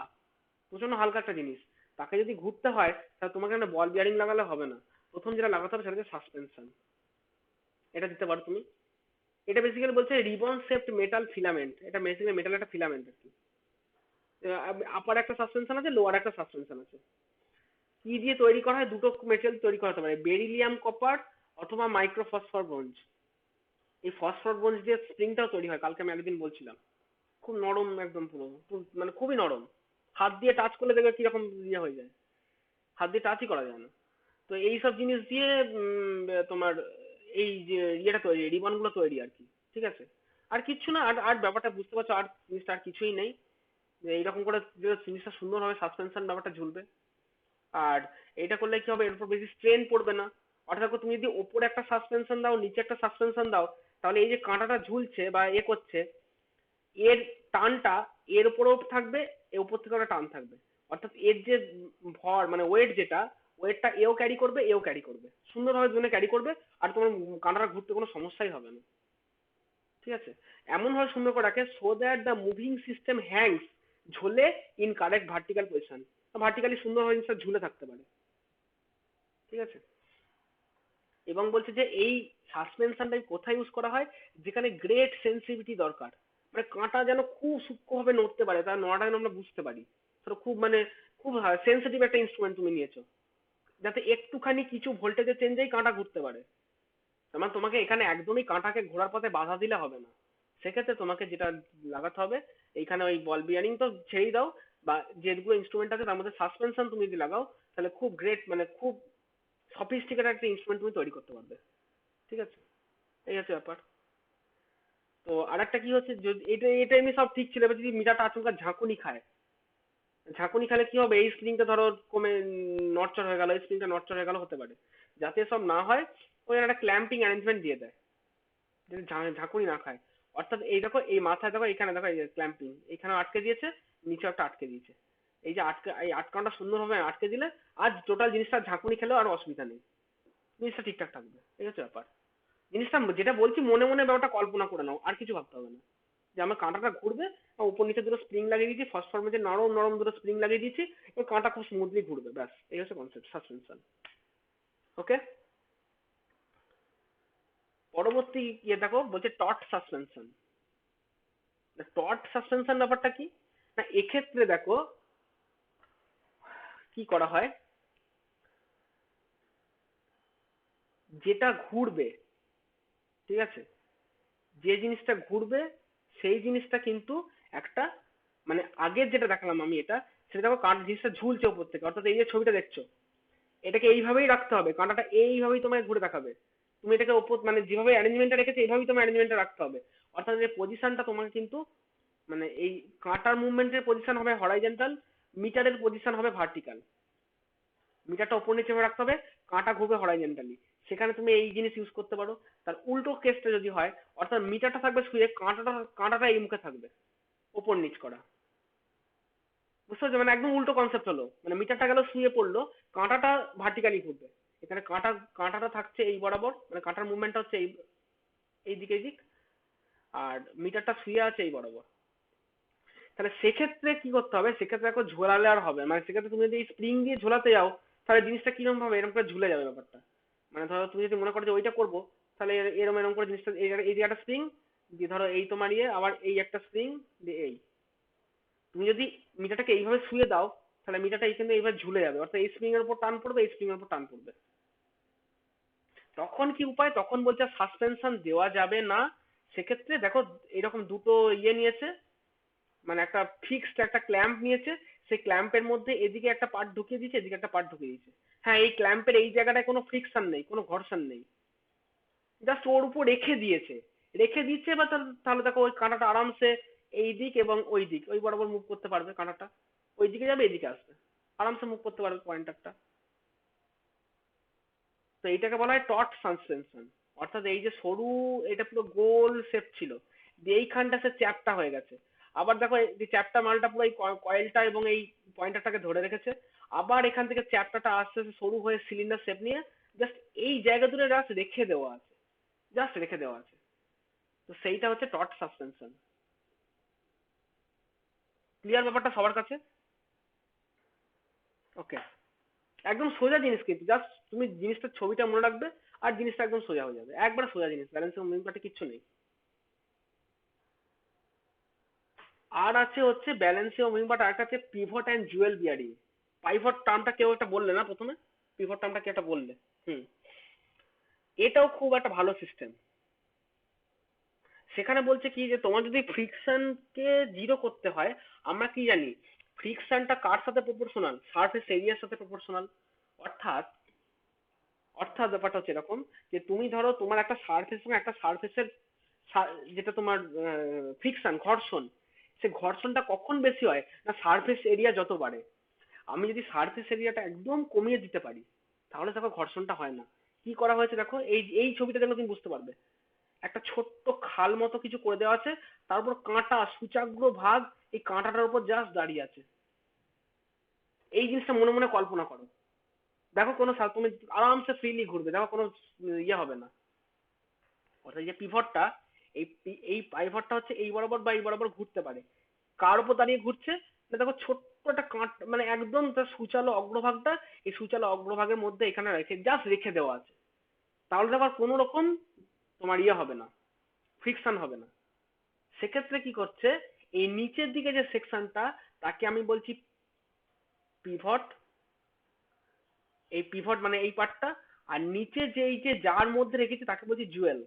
প্রচন্ড হালকা একটা জিনিস, তাকে যদি ঘুরতে হয় তাহলে তোমাকে একটা বল বিয়ারিং লাগালে হবে না। প্রথম যেটা লাগাতে হবে সেটা হচ্ছে সাসপেনশন, এটা দিতে পারো তুমি। এটা বেসিক্যালি বলছে রিবন শেপড মেটাল ফিলামেন্ট, এটা বেসিক্যালি মেটাল একটা ফিলামেন্ট আর কি। আপার একটা সাসপেনশন আছে, লোয়ার একটা সাসপেনশন আছে। কি দিয়ে তৈরি করা হয়? দুটো মেটেরিয়াল তৈরি করা হতে পারে, বেরিলিয়াম কপার অথবা মাইক্রোফসফর ব্রোঞ্জ। এই ফসফর ব্রোঞ্জ দিয়ে স্প্রিংটাও তৈরি হয়, কালকে আমি একদিন বলছিলাম। খুব নরম একদম, পুরো মানে খুবই নরম, হাত দিয়ে টাচ করলে দেখবে কিরকম ইয়ে হয়ে যায়, হাত দিয়ে টাচই করা যায় না। তো এই সব জিনিস দিয়ে তোমার এই যে ইয়েটা তৈরি, রিবন গুলো তৈরি আর কি। ঠিক আছে, আর কিচ্ছু না, আর আর ব্যাপারটা বুঝতে পারছো, আর জিনিসটা আর কিছুই নেই। যে এইরকম করে যে জিনিসটা সুন্দর হবে, সাসপেনশন ব্যাপারটা ঝুলবে। আর এটা করলে কি হবে, এর উপর বেশি স্ট্রেন পড়বে না। অর্থাৎ দেখো, তুমি যদি ওপরে একটা সাসপেনশন দাও, নিচে একটা সাসপেনশন দাও, তাহলে এই যে কাঁটাটা ঝুলছে বা এ করছে, এর টানটা এর উপরেও থাকবে, এর উপর থেকে একটা টান থাকবে। অর্থাৎ এর যে ভর মানে ওয়েট, যেটা ওয়েটটা এও ক্যারি করবে, এও ক্যারি করবে, সুন্দরভাবে দুজনে ক্যারি করবে, আর তোমার কাঁটাটা ঘুরতে কোনো সমস্যাই হবে না। ঠিক আছে, এমন ভাবে সুন্দর করে রাখে so that the moving system hangs, ঝোলে in correct vertical position, vertically সুন্দরভাবে জিনিসটা ঝুলে থাকতে পারে। ঠিক আছে, এবং বলছে যে এই সাসপেনশনটাই কোথায় ইউজ করা হয়? যেখানে গ্রেট সেন্সিটিভিটি দরকার, মানে কাঁটা যেন খুব সূক্ষ্মভাবে নড়তে পারে, তার নড়াটা যেন আমরা বুঝতে পারি। ধরো খুব মানে খুব সেন্সিটিভ একটা ইনস্ট্রুমেন্ট তুমি নিয়েছো, যাতে একটুখানি কিছু ভোল্টেজের চেঞ্জেই কাঁটা ঘুরতে পারে। তার মানে তোমাকে এখানে একদমই কাঁটাকে ঘোরার পথে বাধা দিলে হবে না। সেক্ষেত্রে তোমাকে যেটা লাগাতে হবে, এইখানে ওই বল বিয়ারিং তো ছেড়েই দাও, বা যেগুলো ইনস্ট্রুমেন্ট আছে তার মধ্যে সাসপেনশন তুমি যদি লাগাও, তাহলে খুব গ্রেট মানে খুব সফিস্টিকেটেড একটা ইনস্ট্রুমেন্ট তুমি তৈরি করতে পারবে। ঠিক আছে, এই হচ্ছে ব্যাপার। তো আরেকটা কি হচ্ছে, যদি এটা এটা এমনি সব ঠিক ছিল, এবার যদি মিটারটা আচমকা ঝাঁকুনি খায়, ঝাঁকুনি খেলে কি হবে, এই স্প্রিংটা ধরো কমে নড়চড় হয়ে গেল, এই স্প্রিংটা নড়চড় হয়ে গেল হতে পারে। যাতে সব না হয় ওই একটা ক্ল্যাম্পিং অ্যারেঞ্জমেন্ট দিয়ে দেয়, যাতে ঝাঁকুনি না খায়। অর্থাৎ এই দেখো, এই মাথায় দেখো, এখানে দেখো, এই ক্ল্যাম্পিং এখানে আটকে দিয়েছে, নিচে একটা আটকে দিয়েছে। এই যে এই আটকানোটা সুন্দরভাবে আটকে দিলে আজ টোটাল জিনিসটা ঝাঁকুনি খেলেও আর অসুবিধা নেই, জিনিসটা ঠিকঠাক থাকবে। এই হচ্ছে ব্যাপার। জিনিসটা যেটা বলছি মনে মনে ব্যাপারটা কল্পনা করে নাও, আর কিছু ভাবতে হবে না। যে আমার কাঁটাটা ঘুরবে, আর উপর নিচে দুটো স্প্রিং লাগিয়ে দিয়েছি, ফার্স্ট ফর্মে যে নরম নরম দুটো স্প্রিং লাগিয়ে দিয়েছি, এবার কাঁটা খুব স্মুথলি ঘুরবে, ব্যাস এই হচ্ছে কনসেপ্ট সাসপেনশন। ওকে, পরবর্তী ইয়ে দেখো, বলছে টট সাসপেনশন। টট সাসপেনশন ব্যাপারটা কি না, এক্ষেত্রে দেখো কি করা হয়, যেটা ঘুরবে, ঠিক আছে, যে জিনিসটা ঘুরবে সেই জিনিসটা কিন্তু একটা, মানে আগের যেটা দেখালাম আমি এটা, সেটা দেখো জিনিসটা ঝুলছে উপর থেকে, অর্থাৎ এই যে ছবিটা দেখছো, এটাকে এইভাবেই রাখতে হবে, কাঁটাটা এইভাবেই তোমায় ঘুরে দেখাবে। তুমি এটাকে ওপর মানে যেভাবে অ্যারেঞ্জমেন্টটা রেখেছো এইভাবেই তোমার অ্যারেঞ্জমেন্টটা রাখতে হবে। অর্থাৎ এই পজিশনটা তোমাকে কিন্তু, মানে এই কাঁটার মুভমেন্টের পজিশন হবে হরাইজন্টাল, মিটারের পজিশন হবে ভার্টিক্যাল। মিটারটা ওপর নিচে রাখতে হবে, কাঁটা ঘুরবে হরাইজন্টালি, সেখানে তুমি এই জিনিস ইউজ করতে পারো। তার উল্টো কেসটা যদি হয়, অর্থাৎ মিটারটা থাকবে শুয়ে, কাঁটাটা এই মুখে থাকবে, ওপর নিচ করা। বুঝতে পারছো, মানে একদম উল্টো কনসেপ্ট হলো, মানে মিটারটা গেল শুয়ে পড়লো, কাঁটাটা ভার্টিক্যালি ঘুরবে। এখানে কাঁটাটা থাকছে এই বরাবর, মানে কাঁটার মুভমেন্টটা হচ্ছে এই দিক এই দিক, আর মিটারটা শুয়ে আছে এই বরাবর। তাহলে সেক্ষেত্রে কি করতে হবে, সেক্ষেত্রে দেখো ঝোলালে আর হবে, মানে সেক্ষেত্রে তুমি যদি স্প্রিং দিয়ে ঝোলাতে যাও, তাহলে জিনিসটা কিরকম ভাবে এরকম করে ঝুলে যাবে ব্যাপারটা। মানে ধরো তুমি যদি মনে করো যে ওইটা করবো, তাহলে এরকম এরকম করে জিনিসটা, এই যে একটা স্প্রিং দিয়ে ধরো, এই তোমার ইয়ে, আবার এই একটা স্প্রিং দিয়ে এই, তুমি যদি মিটারটাকে এইভাবে শুয়ে দাও, তাহলে মিটারটা এইখানে এইভাবে ঝুলে যাবে, অর্থাৎ এই স্প্রিং এর উপর টান পড়বে, এই স্প্রিং এর উপর টান পড়বে। তখন কি উপায়, তখন বলছে সাসপেনশন দেওয়া যাবে না। সেক্ষেত্রে দেখো এরকম দুটো ইয়ে নিয়েছে, মানে একটা ফিক্সড একটা ক্ল্যাম্প নিয়েছে, সেই ক্ল্যাম্পের মধ্যে এদিকে একটা পার্ট ঢুকিয়ে দিয়েছে, এদিকে একটা পার্ট ঢুকিয়ে দিয়েছে। হ্যাঁ, এই ক্ল্যাম্পের এই জায়গাটায় কোনো ফ্রিকশন নেই, কোনো ঘর্ষণ নেই, জাস্ট ওর উপর রেখে দিয়েছে, রেখে দিচ্ছে। বা তাহলে দেখো ওই কাঁটাটা আরামসে এই দিক এবং ওই দিক ওই বরাবর মুভ করতে পারবে, কাঁটাটা ওই দিকে যাবে, এদিকে আসবে, আরামসে মুভ করতে পারবে পয়েন্টারটা। তো এইটাকে বলা হয় টট সাসপেনশন। অর্থাৎ এই যে সরু, এটা পুরো গোল শেপ ছিল, দিয়ে এইখানটা সে চ্যাপটা হয়ে গেছে। আবার দেখো এই যে চ্যাপটা মালটা পুরো এই কয়েলটা এবং এই পয়েন্টারটাকে ধরে রেখেছে। আবার এখান থেকে চ্যাপটাটা আস্তে আস্তে সরু হয়ে সিলিন্ডার শেপ নিয়ে জাস্ট এই জায়গা দূরে জাস্ট রেখে দেওয়া আছে, জাস্ট রেখে দেওয়া আছে। তো সেইটা হচ্ছে টট সাসপেনশন। ক্লিয়ার ব্যাপারটা সবার কাছে? ওকে, একদম সোজা জিনিস, কিন্তু জাস্ট তুমি জিনিসটার ছবিটা মনে রাখবে, আর জিনিসটা একদম সোজা হয়ে যাবে, একবার সোজা জিনিস, ব্যালেন্স এবং মুভিং পার্টে কিচ্ছু নেই। আর আছে হচ্ছে ব্যালেন্স এবং মুভিং পার্ট, আর একটা আছে pivot and jewel bearing. Pivot টার্মটা কেউ একটা বললে না প্রথমে, পিভট টার্মটা কি একটা বললে? হুম, এটাও খুব একটা ভালো সিস্টেম। সেখানে বলছে কি, যে তোমার যদি ফ্রিকশনকে জিরো করতে হয়, আমরা কি জানি ফ্রিকশনটা কার সাথে প্রপোর্শনাল, সারফেস এরিয়ার সাথে প্রপোর্শনাল। অর্থাৎ অর্থাৎ ব্যাপারটা হচ্ছে এরকম, যে তুমি ধরো তোমার একটা সারফেস এবং একটা সারফেসের যেটা তোমার ফ্রিকশন, ঘর্ষণ, সে ঘর্ষণটা কখন বেশি হয় না, সারফেস এরিয়া যত বাড়ে। আমি যদি সারফেস এরিয়াটা একদম কমিয়ে দিতে পারি, তাহলে দেখো ঘর্ষণটা হয় না। কি করা হয়েছে দেখো, এই এই ছবিটা দেখলে তুমি বুঝতে পারবে। একটা ছোট্ট খাল মতো কিছু করে দেওয়া আছে, তারপর কাঁটা সূচাগ্র ভাগ এই কাঁটাটার উপর জাস্ট দাঁড়িয়ে আছে। এই জিনিসটা মনে মনে কল্পনা করো, দেখো কোনো তুমি আরামসে ফ্রিলি ঘুরবে, দেখো কোনো ইয়ে হবে না। অর্থাৎ এই যে পিভটটা, এই পাইভটটা হচ্ছে এই বরাবর বা এই বরাবর ঘুরতে পারে। কার উপর দাঁড়িয়ে ঘুরছে না, দেখো ছোট্ট একটা মানে একদম তার সূচালো অগ্রভাগটা, এই সূচালো অগ্রভাগের মধ্যে এখানে রেখে জাস্ট রেখে দেওয়া আছে। তাহলে দেখো আর কোনো রকম তোমার ইয়ে হবে না, ফ্রিকশন হবে না। সেক্ষেত্রে কি করছে, এই নিচের দিকে যে সেকশনটা, তাকে আমি বলছি পিভট। এই পিভট মানে এই পার্টটা, আর নিচে যে এই যে যার মধ্যে রেখেছে তাকে বলছি জুয়েল,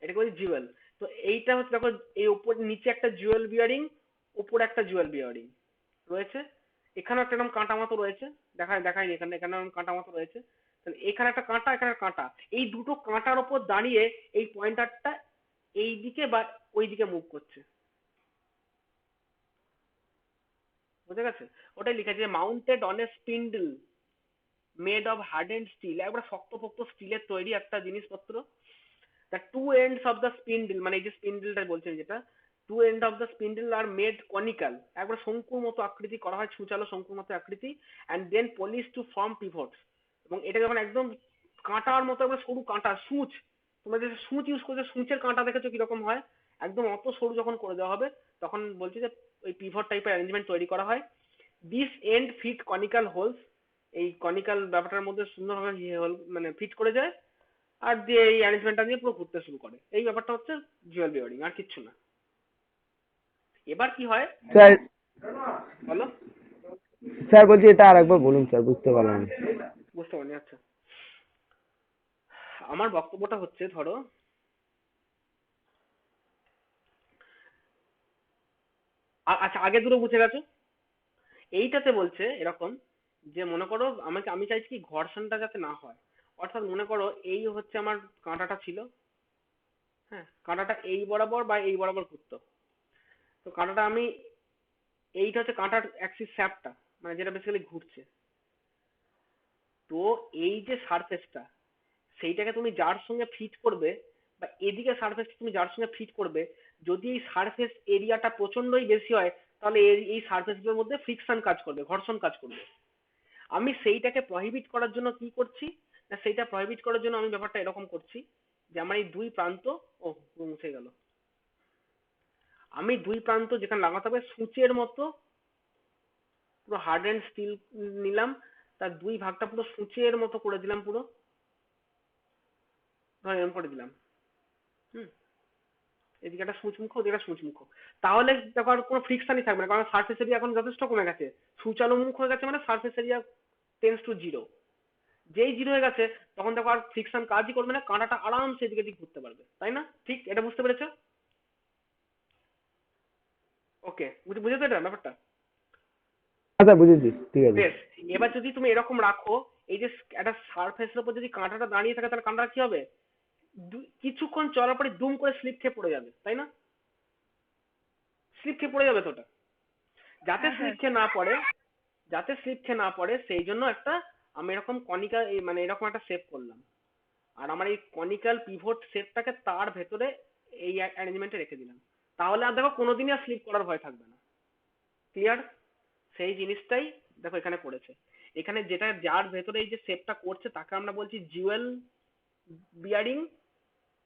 এটাকে বলছি জুয়েল। তো এইটা হচ্ছে দেখো, এই উপর নিচে একটা জুয়েল বিয়ারিং, উপরে একটা জুয়েল বিয়ারিং রয়েছে। এখানে একটা এরকম কাঁটা মতো রয়েছে, দেখায়নি এখানে, এখানে এরকম কাঁটা মতো রয়েছে। তাহলে এখানে একটা কাঁটা, এখানে একটা কাঁটা, এই দুটো কাঁটার উপর দাঁড়িয়ে এই পয়েন্টারটা এই দিকে বা ওই দিকে মুভ করছে, বুঝে গেছে? ওটাই লেখা আছে mounted on a spindle made of hardened steel, একবার শক্তপোক্ত স্টিলের তৈরি একটা জিনিসপত্র। The two ends of the spindle, মানে এই যে স্পিন্ডলটা বলছেন যেটা, two end of the spindle are made conical, একবার শঙ্কুর মতো আকৃতি করা হয়, ছুঁচালো শঙ্কুর মতো আকৃতি, and then polish to form pivots. এবং এটা যখন একদম কাঁটার মতো একবার সরু কাঁটা সূচ, তোমরা যে সূচ ইউজ করছো সূচের কাঁটা দেখেছো কিরকম হয়, একদম অত সরু যখন করে দেওয়া হবে তখন বলছে যে ওই পিভট টাইপের অ্যারেঞ্জমেন্ট তৈরি করা হয়। This end fit conical holes, এই কনিক্যাল ব্যাপারটার মধ্যে সুন্দরভাবে মানে ফিট করে যায়, আর দিয়ে এই অ্যারেঞ্জমেন্টটা নিয়ে পুরো ঘুরতে শুরু করে। এই ব্যাপারটা হচ্ছে জুয়েল বিয়ারিং, আর কিচ্ছু না। এবার কি হয় স্যার বলো। স্যার বলছি এটা আরেকবার বলুন স্যার, বুঝতে পারলাম না। বুঝতে পারিনি, আচ্ছা। আমার বক্তব্যটা হচ্ছে, ধরো আচ্ছা আগে দুটো বুঝে গেছো, এইটাতে বলছে এরকম যে মনে করো আমি চাইছি কি ঘর্ষণটা যাতে না হয়। অর্থাৎ মনে করো এই হচ্ছে আমার কাঁটাটা ছিল, হ্যাঁ, কাঁটাটা এই বরাবর বা এই বরাবর ঘুরতো। তো কাঁটাটা আমি, এইটা হচ্ছে কাঁটার অ্যাক্সিস শ্যাফটটা, মানে যেটা বেসিক্যালি ঘুরছে। তো এই যে সারফেসটা, সেইটাকে তুমি যার সঙ্গে ফিট করবে, বা এদিকে সারফেসটা তুমি যার সঙ্গে ফিট করবে, যদি এই সারফেস এরিয়াটা প্রচন্ডই বেশি হয়, তাহলে এই সারফেসগুলোর মধ্যে ফ্রিকশন কাজ করবে, ঘর্ষণ কাজ করবে। আমি সেইটাকে প্রহিবিট করার জন্য কি করছি না, সেইটা প্রহিবিট করার জন্য আমি ব্যাপারটা এরকম করছি যে আমার এই দুই প্রান্ত, ও মুছে গেল, আমি দুই প্রান্ত যেখানে লাগাতে হবে সূচের মতো পুরো হার্ড অ্যান্ড স্টিল নিলাম, তার দুই ভাগটা পুরো সূচের মতো করে দিলাম, পুরো ধর এরকম করে দিলাম। হুম, এদিকে একটা সূচমুখ, ওদিকে একটা সূচমুখ। তাহলে দেখো আর কোনো ফ্রিকশনই থাকবে না, কারণ সারফেস এরিয়া এখন যথেষ্ট কমে গেছে। সূচালো মুখ হয়ে গেছে মানে surface area tends to zero. যেই জিরো হয়ে গেছে তখন দেখো আর ফ্রিকশন কাজই করবে না, কাঁটাটা আরামসে এদিকে দিক ঘুরতে পারবে, তাই না? ঠিক, এটা বুঝতে পেরেছো? ওকে, বুঝে তো এটা ব্যাপারটা? হ্যাঁ স্যার বুঝেছি, ঠিক আছে। বেশ, এবার যদি তুমি এরকম রাখো, এই যে একটা সারফেসের উপর যদি কাঁটাটা দাঁড়িয়ে থাকে তাহলে কাঁটাটা কি হবে, কিছুক্ষণ চলার পরে দুম করে স্লিপ খেয়ে পড়ে যাবে, তাই না? স্লিপ খেয়ে পড়ে যাবে তো ওটা। যাতে স্লিপ খেয়ে না পড়ে, যাতে স্লিপ খেয়ে না পড়ে সেই জন্য একটা আমি এরকম কনিক্যাল, মানে এরকম একটা শেপ করলাম, আর আমার এই কনিক্যাল পিভট শেপটাকে তার ভেতরে এই অ্যারেঞ্জমেন্টে রেখে দিলাম। তাহলে আর দেখো কোনোদিনই আর স্লিপ করার ভয় থাকবে না। ক্লিয়ার? সেই জিনিসটাই দেখো এখানে করেছে। এখানে যেটা যার ভেতরে এই যে শেপটা করছে তাকে আমরা বলছি জুয়েল বিয়ারিং,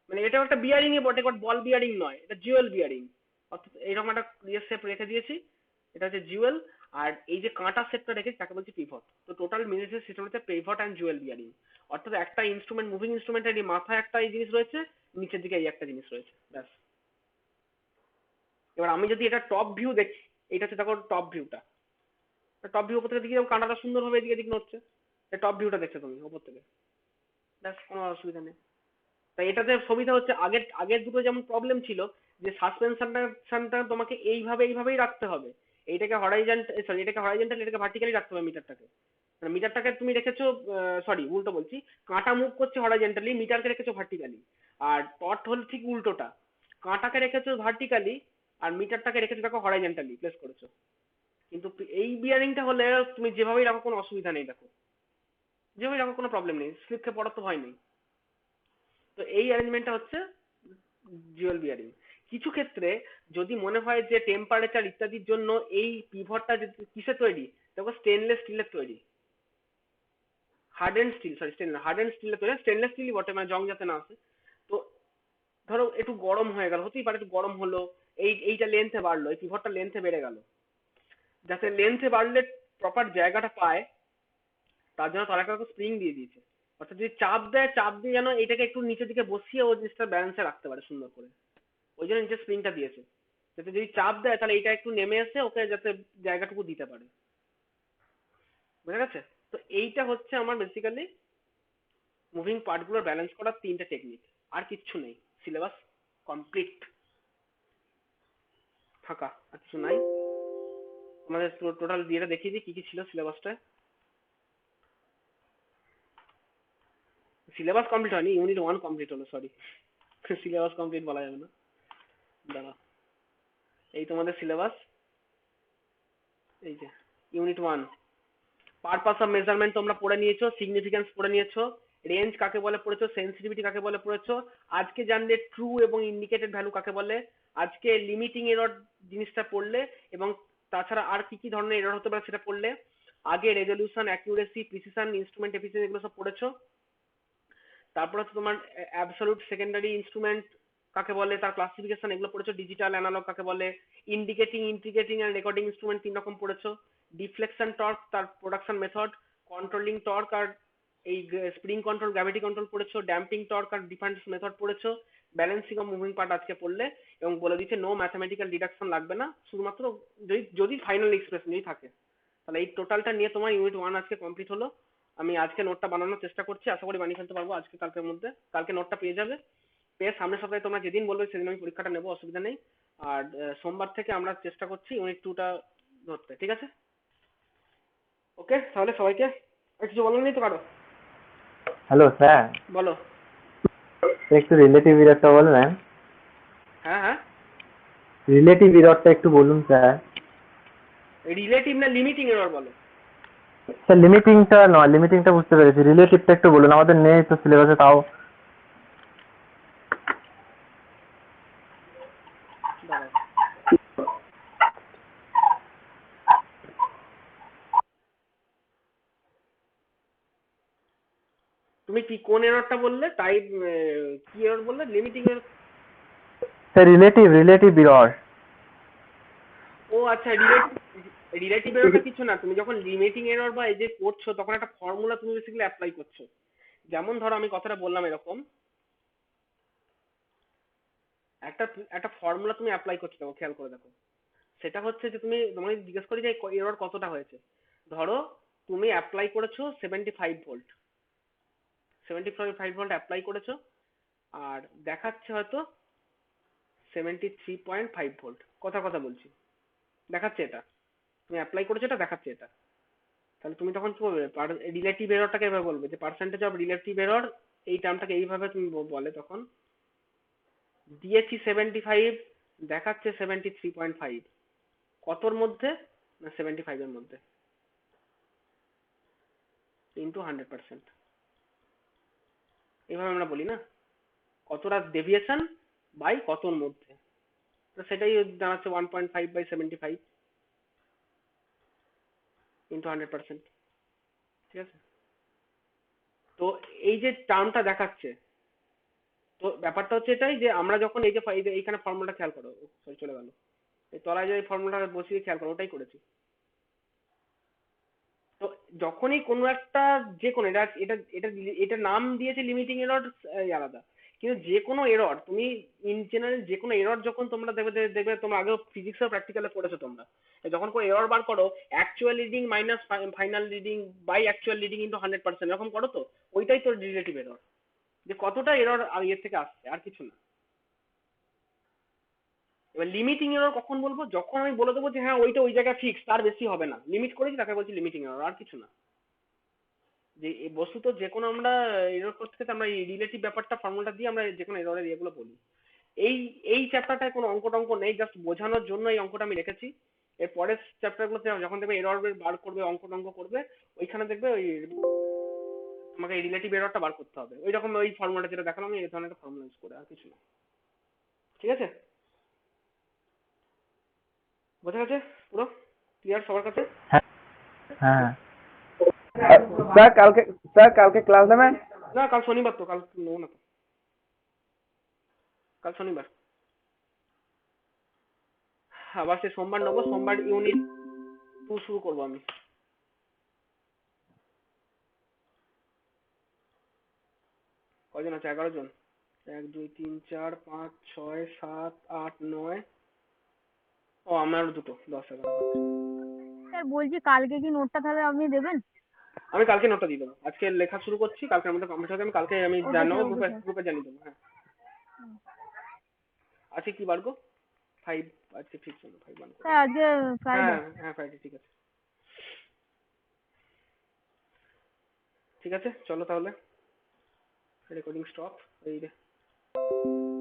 মানে এটা একটা বিয়ারিং এ বটে, বাট বল বিয়ারিং নয়, এটা জুয়েল বিয়ারিং। অর্থাৎ এইরকম একটা ক্লিয়ার শেপ রেখে দিয়েছি, এটা হচ্ছে জুয়েল। আর এই যে কাঁটা শেপটা রেখেছি তাকে বলছি পিভট। তো টোটাল মিলেছে সিস্টেম হচ্ছে পিভট অ্যান্ড জুয়েল বিয়ারিং। অর্থাৎ একটা ইনস্ট্রুমেন্ট, মুভিং ইনস্ট্রুমেন্টের মাথায় একটা এই জিনিস রয়েছে, নিচের দিকে এই একটা জিনিস রয়েছে, ব্যাস। এবার আমি যদি এটা টপ ভিউ দেখি, এটা হচ্ছে দেখো টপ ভিউটা, টপ ভিউ উপর থেকে দেখি কাঁটাটা সুন্দরভাবে এদিকে দিকে নড়ছে, টপ ভিউটা দেখছো তুমি উপর থেকে, ব্যাস, কোনো অসুবিধা নেই। তাই এটাতে সুবিধা হচ্ছে, আগের আগের দুটো যেমন প্রবলেম ছিল যে সাসপেনশনটা তোমাকে এইভাবেই রাখতে হবে, এইটাকে হরাইজন্টাল, সরি এটাকে হরাইজন্টাল, এটাকে ভার্টিক্যালি রাখতে হবে মিটারটাকে। মানে মিটারটাকে তুমি রেখেছো, সরি উল্টো বলছি, কাঁটা মুভ করছে হরাইজন্টালি, মিটারকে রেখেছো ভার্টিক্যালি। আর টর্ক হলো ঠিক উল্টোটা, কাঁটাকে রেখেছো ভার্টিক্যালি আর মিটারটাকে রেখেছো দেখো হরাইজন্টালি প্লেস করেছো। কিন্তু এই বিয়ারিংটা হলে তুমি যেভাবেই রাখো কোনো অসুবিধা নেই, দেখো যেভাবেই রাখো কোনো প্রবলেম নেই, স্লিপ খেয়ে পড়ার তো ভয় নেই। তো এই অ্যারেঞ্জমেন্টটা হচ্ছে জুয়েল বিয়ারিং। কিছু ক্ষেত্রে যদি মনে হয় যে টেম্পারেচার ইত্যাদির জন্য এই পিভটটা কিসে তৈরি, দেখো স্টেনলেস স্টিলের তৈরি, হার্ডেন্ড স্টিল, সরি স্টেন হার্ডেন্ড স্টিলের তৈরি, স্টেনলেস স্টিলই বটে, মানে জং যাতে না আসে। তো ধরো একটু গরম হয়ে গেল, হতেই পারে একটু গরম হলো, এইটা লেন্থে বাড়লো, এই পিভটটা লেন্থে বেড়ে গেল, যাতে লেন্থে বাড়লে প্রপার জায়গাটা পায় তার জন্য তারা একটা স্প্রিং দিয়ে দিয়েছে। অর্থাৎ যদি চাপ দেয়, চাপ দিয়ে যেন এটাকে একটু নিচের দিকে বসিয়ে ও জিনিসটা ব্যালেন্সে রাখতে পারে সুন্দর করে, ওই জন্য নিচে স্প্রিংটা দিয়েছে, যাতে যদি চাপ দেয় তাহলে এইটা একটু নেমে এসে ওকে যাতে জায়গাটুকু দিতে পারে। বুঝা গেছে? তো এইটা হচ্ছে আমার বেসিক্যালি মুভিং পার্টগুলোর ব্যালেন্স করার তিনটে টেকনিক, আর কিচ্ছু নেই। সিলেবাস কমপ্লিট, ফাঁকা, আর কিছু নাই। আমাদের টোটাল দিয়েটা দেখিয়ে দিই কি কি ছিল সিলেবাসটা। সিলেবাস কমপ্লিট হয়নি, ইউনিট 1 কমপ্লিট হলো, সরি সিলেবাস কমপ্লিট বলা যাবে না। দাঁড়া, এই তোমাদের সিলেবাস, এই যে ইউনিট 1 পারপাস অফ মেজারমেন্ট তোমরা পড়ে নিয়েছো, সিগনিফিকেন্স পড়ে নিয়েছো, রেঞ্জ কাকে বলে পড়েছো, সেন্সিটিভিটি কাকে বলে পড়েছো, আজকে জানলে ট্রু এবং ইন্ডিকেটেড ভ্যালু কাকে বলে, আজকে লিমিটিং এরর জিনিসটা পড়লে, এবং তাছাড়া আর কি কি ধরনের এরর হতে পারে সেটা পড়লে। আগে resolution, accuracy, precision, instrument efficiency এগুলো সব পড়েছো। তারপর হচ্ছে তোমার অ্যাবসলিউট সেকেন্ডারি ইনস্ট্রুমেন্ট কাকে বলে, তার ক্লাসিফিকেশন এগুলো পড়েছো, ডিজিটাল অ্যানালগ কাকে বলে, indicating, integrating and recording instrument 3 রকম পড়েছো, ডিফ্লেকশন টর্ক তার প্রোডাকশন মেথড, কন্ট্রোলিং টর্ক আর এই স্প্রিং কন্ট্রোল, গ্র্যাভিটি কন্ট্রোল পড়েছো, ড্যাম্পিং টর্ক আর ডিফারেন্স মেথড পড়েছো, ব্যালেন্সিং অফ মুভিং পার্ট আজকে পড়লে, এবং বলে দিচ্ছে নো ম্যাথামেটিক্যাল ডিডাকশন লাগবে না, শুধুমাত্র যদি যদি ফাইনাল এক্সপ্রেশন যদি থাকে। তাহলে এই টোটালটা নিয়ে তোমার ইউনিট 1 আজকে কমপ্লিট হলো। আমি আজকে নোটটা বানানোর চেষ্টা করছি, আশা করি বানিয়ে ফেলতে পারবো আজকে কালকের মধ্যে। কালকে নোটটা পেয়ে যাবে, পেয়ে সামনের সপ্তাহে তোমরা যেদিন বলবে সেদিন আমি পরীক্ষাটা নেবো, অসুবিধা নেই। আর সোমবার থেকে আমরা চেষ্টা করছি ইউনিট 2টা ধরতে, ঠিক আছে? ওকে, তাহলে সবাইকে আর কিছু বলার নেই তো কারো? হ্যালো স্যার, বলো। একটু রিলেটিভ ইররটা বলবেন? হ্যাঁ হ্যাঁ, রিলেটিভ ইররটা একটু বলুন স্যার। রিলেটিভ না লিমিটিং এরর বলো। স্যার লিমিটিংটা বুঝতে পেরেছি, রিলেটিভটা একটু বলুন, আমাদের নেই তো সিলেবাসে তাও। দাঁড়াও, তুমি কি কোন এররটা বললে? টাইপ কি এরর বললে? Limiting error? Sir relative error. ও আচ্ছা, রিলেটিভ এররটা কিছু না, তুমি যখন লিমিটিং এরর বা এই যে করছো তখন একটা ফর্মুলা তুমি বেসিক্যালি অ্যাপ্লাই করছো। যেমন ধরো আমি কথাটা বললাম এরকম, একটা একটা ফর্মুলা তুমি অ্যাপ্লাই করছো, দেখো খেয়াল করে দেখো। সেটা হচ্ছে যে তুমি তোমাকে জিজ্ঞেস করি যে এরর কতটা হয়েছে। ধরো তুমি অ্যাপ্লাই করেছো 75 ভোল্ট, 75 ভোল্ট অ্যাপ্লাই করেছো, আর দেখাচ্ছে হয়তো 73.5 ভোল্ট, কথা কথা বলছি, দেখাচ্ছে এটা, তুমি অ্যাপ্লাই করেছো এটা দেখাচ্ছে এটা। তাহলে তুমি তখন কি বলবে? রিলেটিভ এররটাকে এভাবে বলবে যে পার্সেন্টেজ অফ রিলেটিভ এরর, এই টার্মটাকে এইভাবে তুমি বলে তখন দিয়েছি 75, দেখাচ্ছে 73.5, কতর মধ্যে? না 75 এর মধ্যে, ইন্টু 100%, এইভাবে আমরা বলি না, কতটা ডেভিয়েশন বাই কতর মধ্যে, তো সেটাই দাঁড়াচ্ছে 1.5/75 ইন্টু 100%, ঠিক আছে? তো এই যে টার্মটা দেখাচ্ছে, তো ব্যাপারটা হচ্ছে এটাই যে আমরা যখন এই যে এইখানে ফর্মুলাটা খেয়াল করো, সরি চলে গেল, এই তলায় যে ফর্মুলাটা বসিয়ে খেয়াল করো, ওটাই করেছি। তো যখনই কোনো একটা, যে কোনো এটা এটা এটা এটা নাম দিয়েছে লিমিটিং এরর আলাদা, কিন্তু যে কোনো এরর তুমি ইন জেনারেল যে কোনো এরর যখন তোমরা দেখবে তোমরা আগেও ফিজিক্স আর প্র্যাকটিক্যালে পড়েছো তোমরা, যখন কোনো এরর বার করো actual reading minus final reading by actual reading into 100%, এরকম করো তো, ওইটাই তো রিলেটিভ এরর, যে কতটা এরর ইয়ে থেকে আসছে, আর কিছু না। এবার লিমিটিং এরর কখন বলবো? যখন আমি বলে দেবো যে হ্যাঁ ওইটা ওই জায়গায় ফিক্স, তার বেশি হবে না, লিমিট করেছি তাকে বলছি লিমিটিং এরর, আর কিছু না। যে এই বস্তুত যে কোনো আমরা এরর করতে গেলে আমরা এই রিলেটিভ ব্যাপারটা ফর্মুলা দিয়ে আমরা যে কোনো এররের ইয়েগুলো বলি। এই এই চ্যাপ্টারটায় কোনো অঙ্ক টঙ্ক নেই, জাস্ট বোঝানোর জন্য এই অঙ্কটা আমি রেখেছি। এর পরের চ্যাপ্টারগুলোতে যখন দেখবে এরর বার করবে, অঙ্ক টঙ্ক করবে, ওইখানে দেখবে ওই তোমাকে এই রিলেটিভ এররটা বার করতে হবে, ওই রকম ওই ফর্মুলাটা যেটা দেখালাম এই ধরনের একটা ফর্মুলা ইউজ করে, আর কিছু না। ঠিক আছে, বোঝা গেছে? পুরো ক্লিয়ার সবার কাছে? হ্যাঁ হ্যাঁ। স্যার কালকে ক্লাস নেবেন? না, কাল শনিবার তো, কাল নেবো না তো, কাল শনিবার, আবার সে সোমবার নেবো, সোমবার ইউনিট 2 শুরু করবো আমি। কজন আছে? 11 জন। 1 2 3 4 5 6 7 8 9, ও আমার দুটো, 10 11। স্যার বলছি কালকে কি নোটটা তাহলে আপনি দেবেন? আমি কালকে নোটটা দিয়ে দেবো, আজকে লেখা শুরু করছি, কালকের মধ্যে কমপ্লিট হবে, আমি কালকে আমি ওকে জানাবো, স্যার, ওকে গ্রুপে স্যার। গ্রুপে জানিয়ে দেবো। হ্যাঁ, আজকে কি বার গো? 5, আজকে ঠিক আছে 5 বার করো। স্যার আজকে ফ্রাইডে। হ্যাঁ হ্যাঁ, ফ্রাইডে, ঠিক আছে। ঠিক আছে, চলো তাহলে রেকর্ডিং স্টপ, এই রে।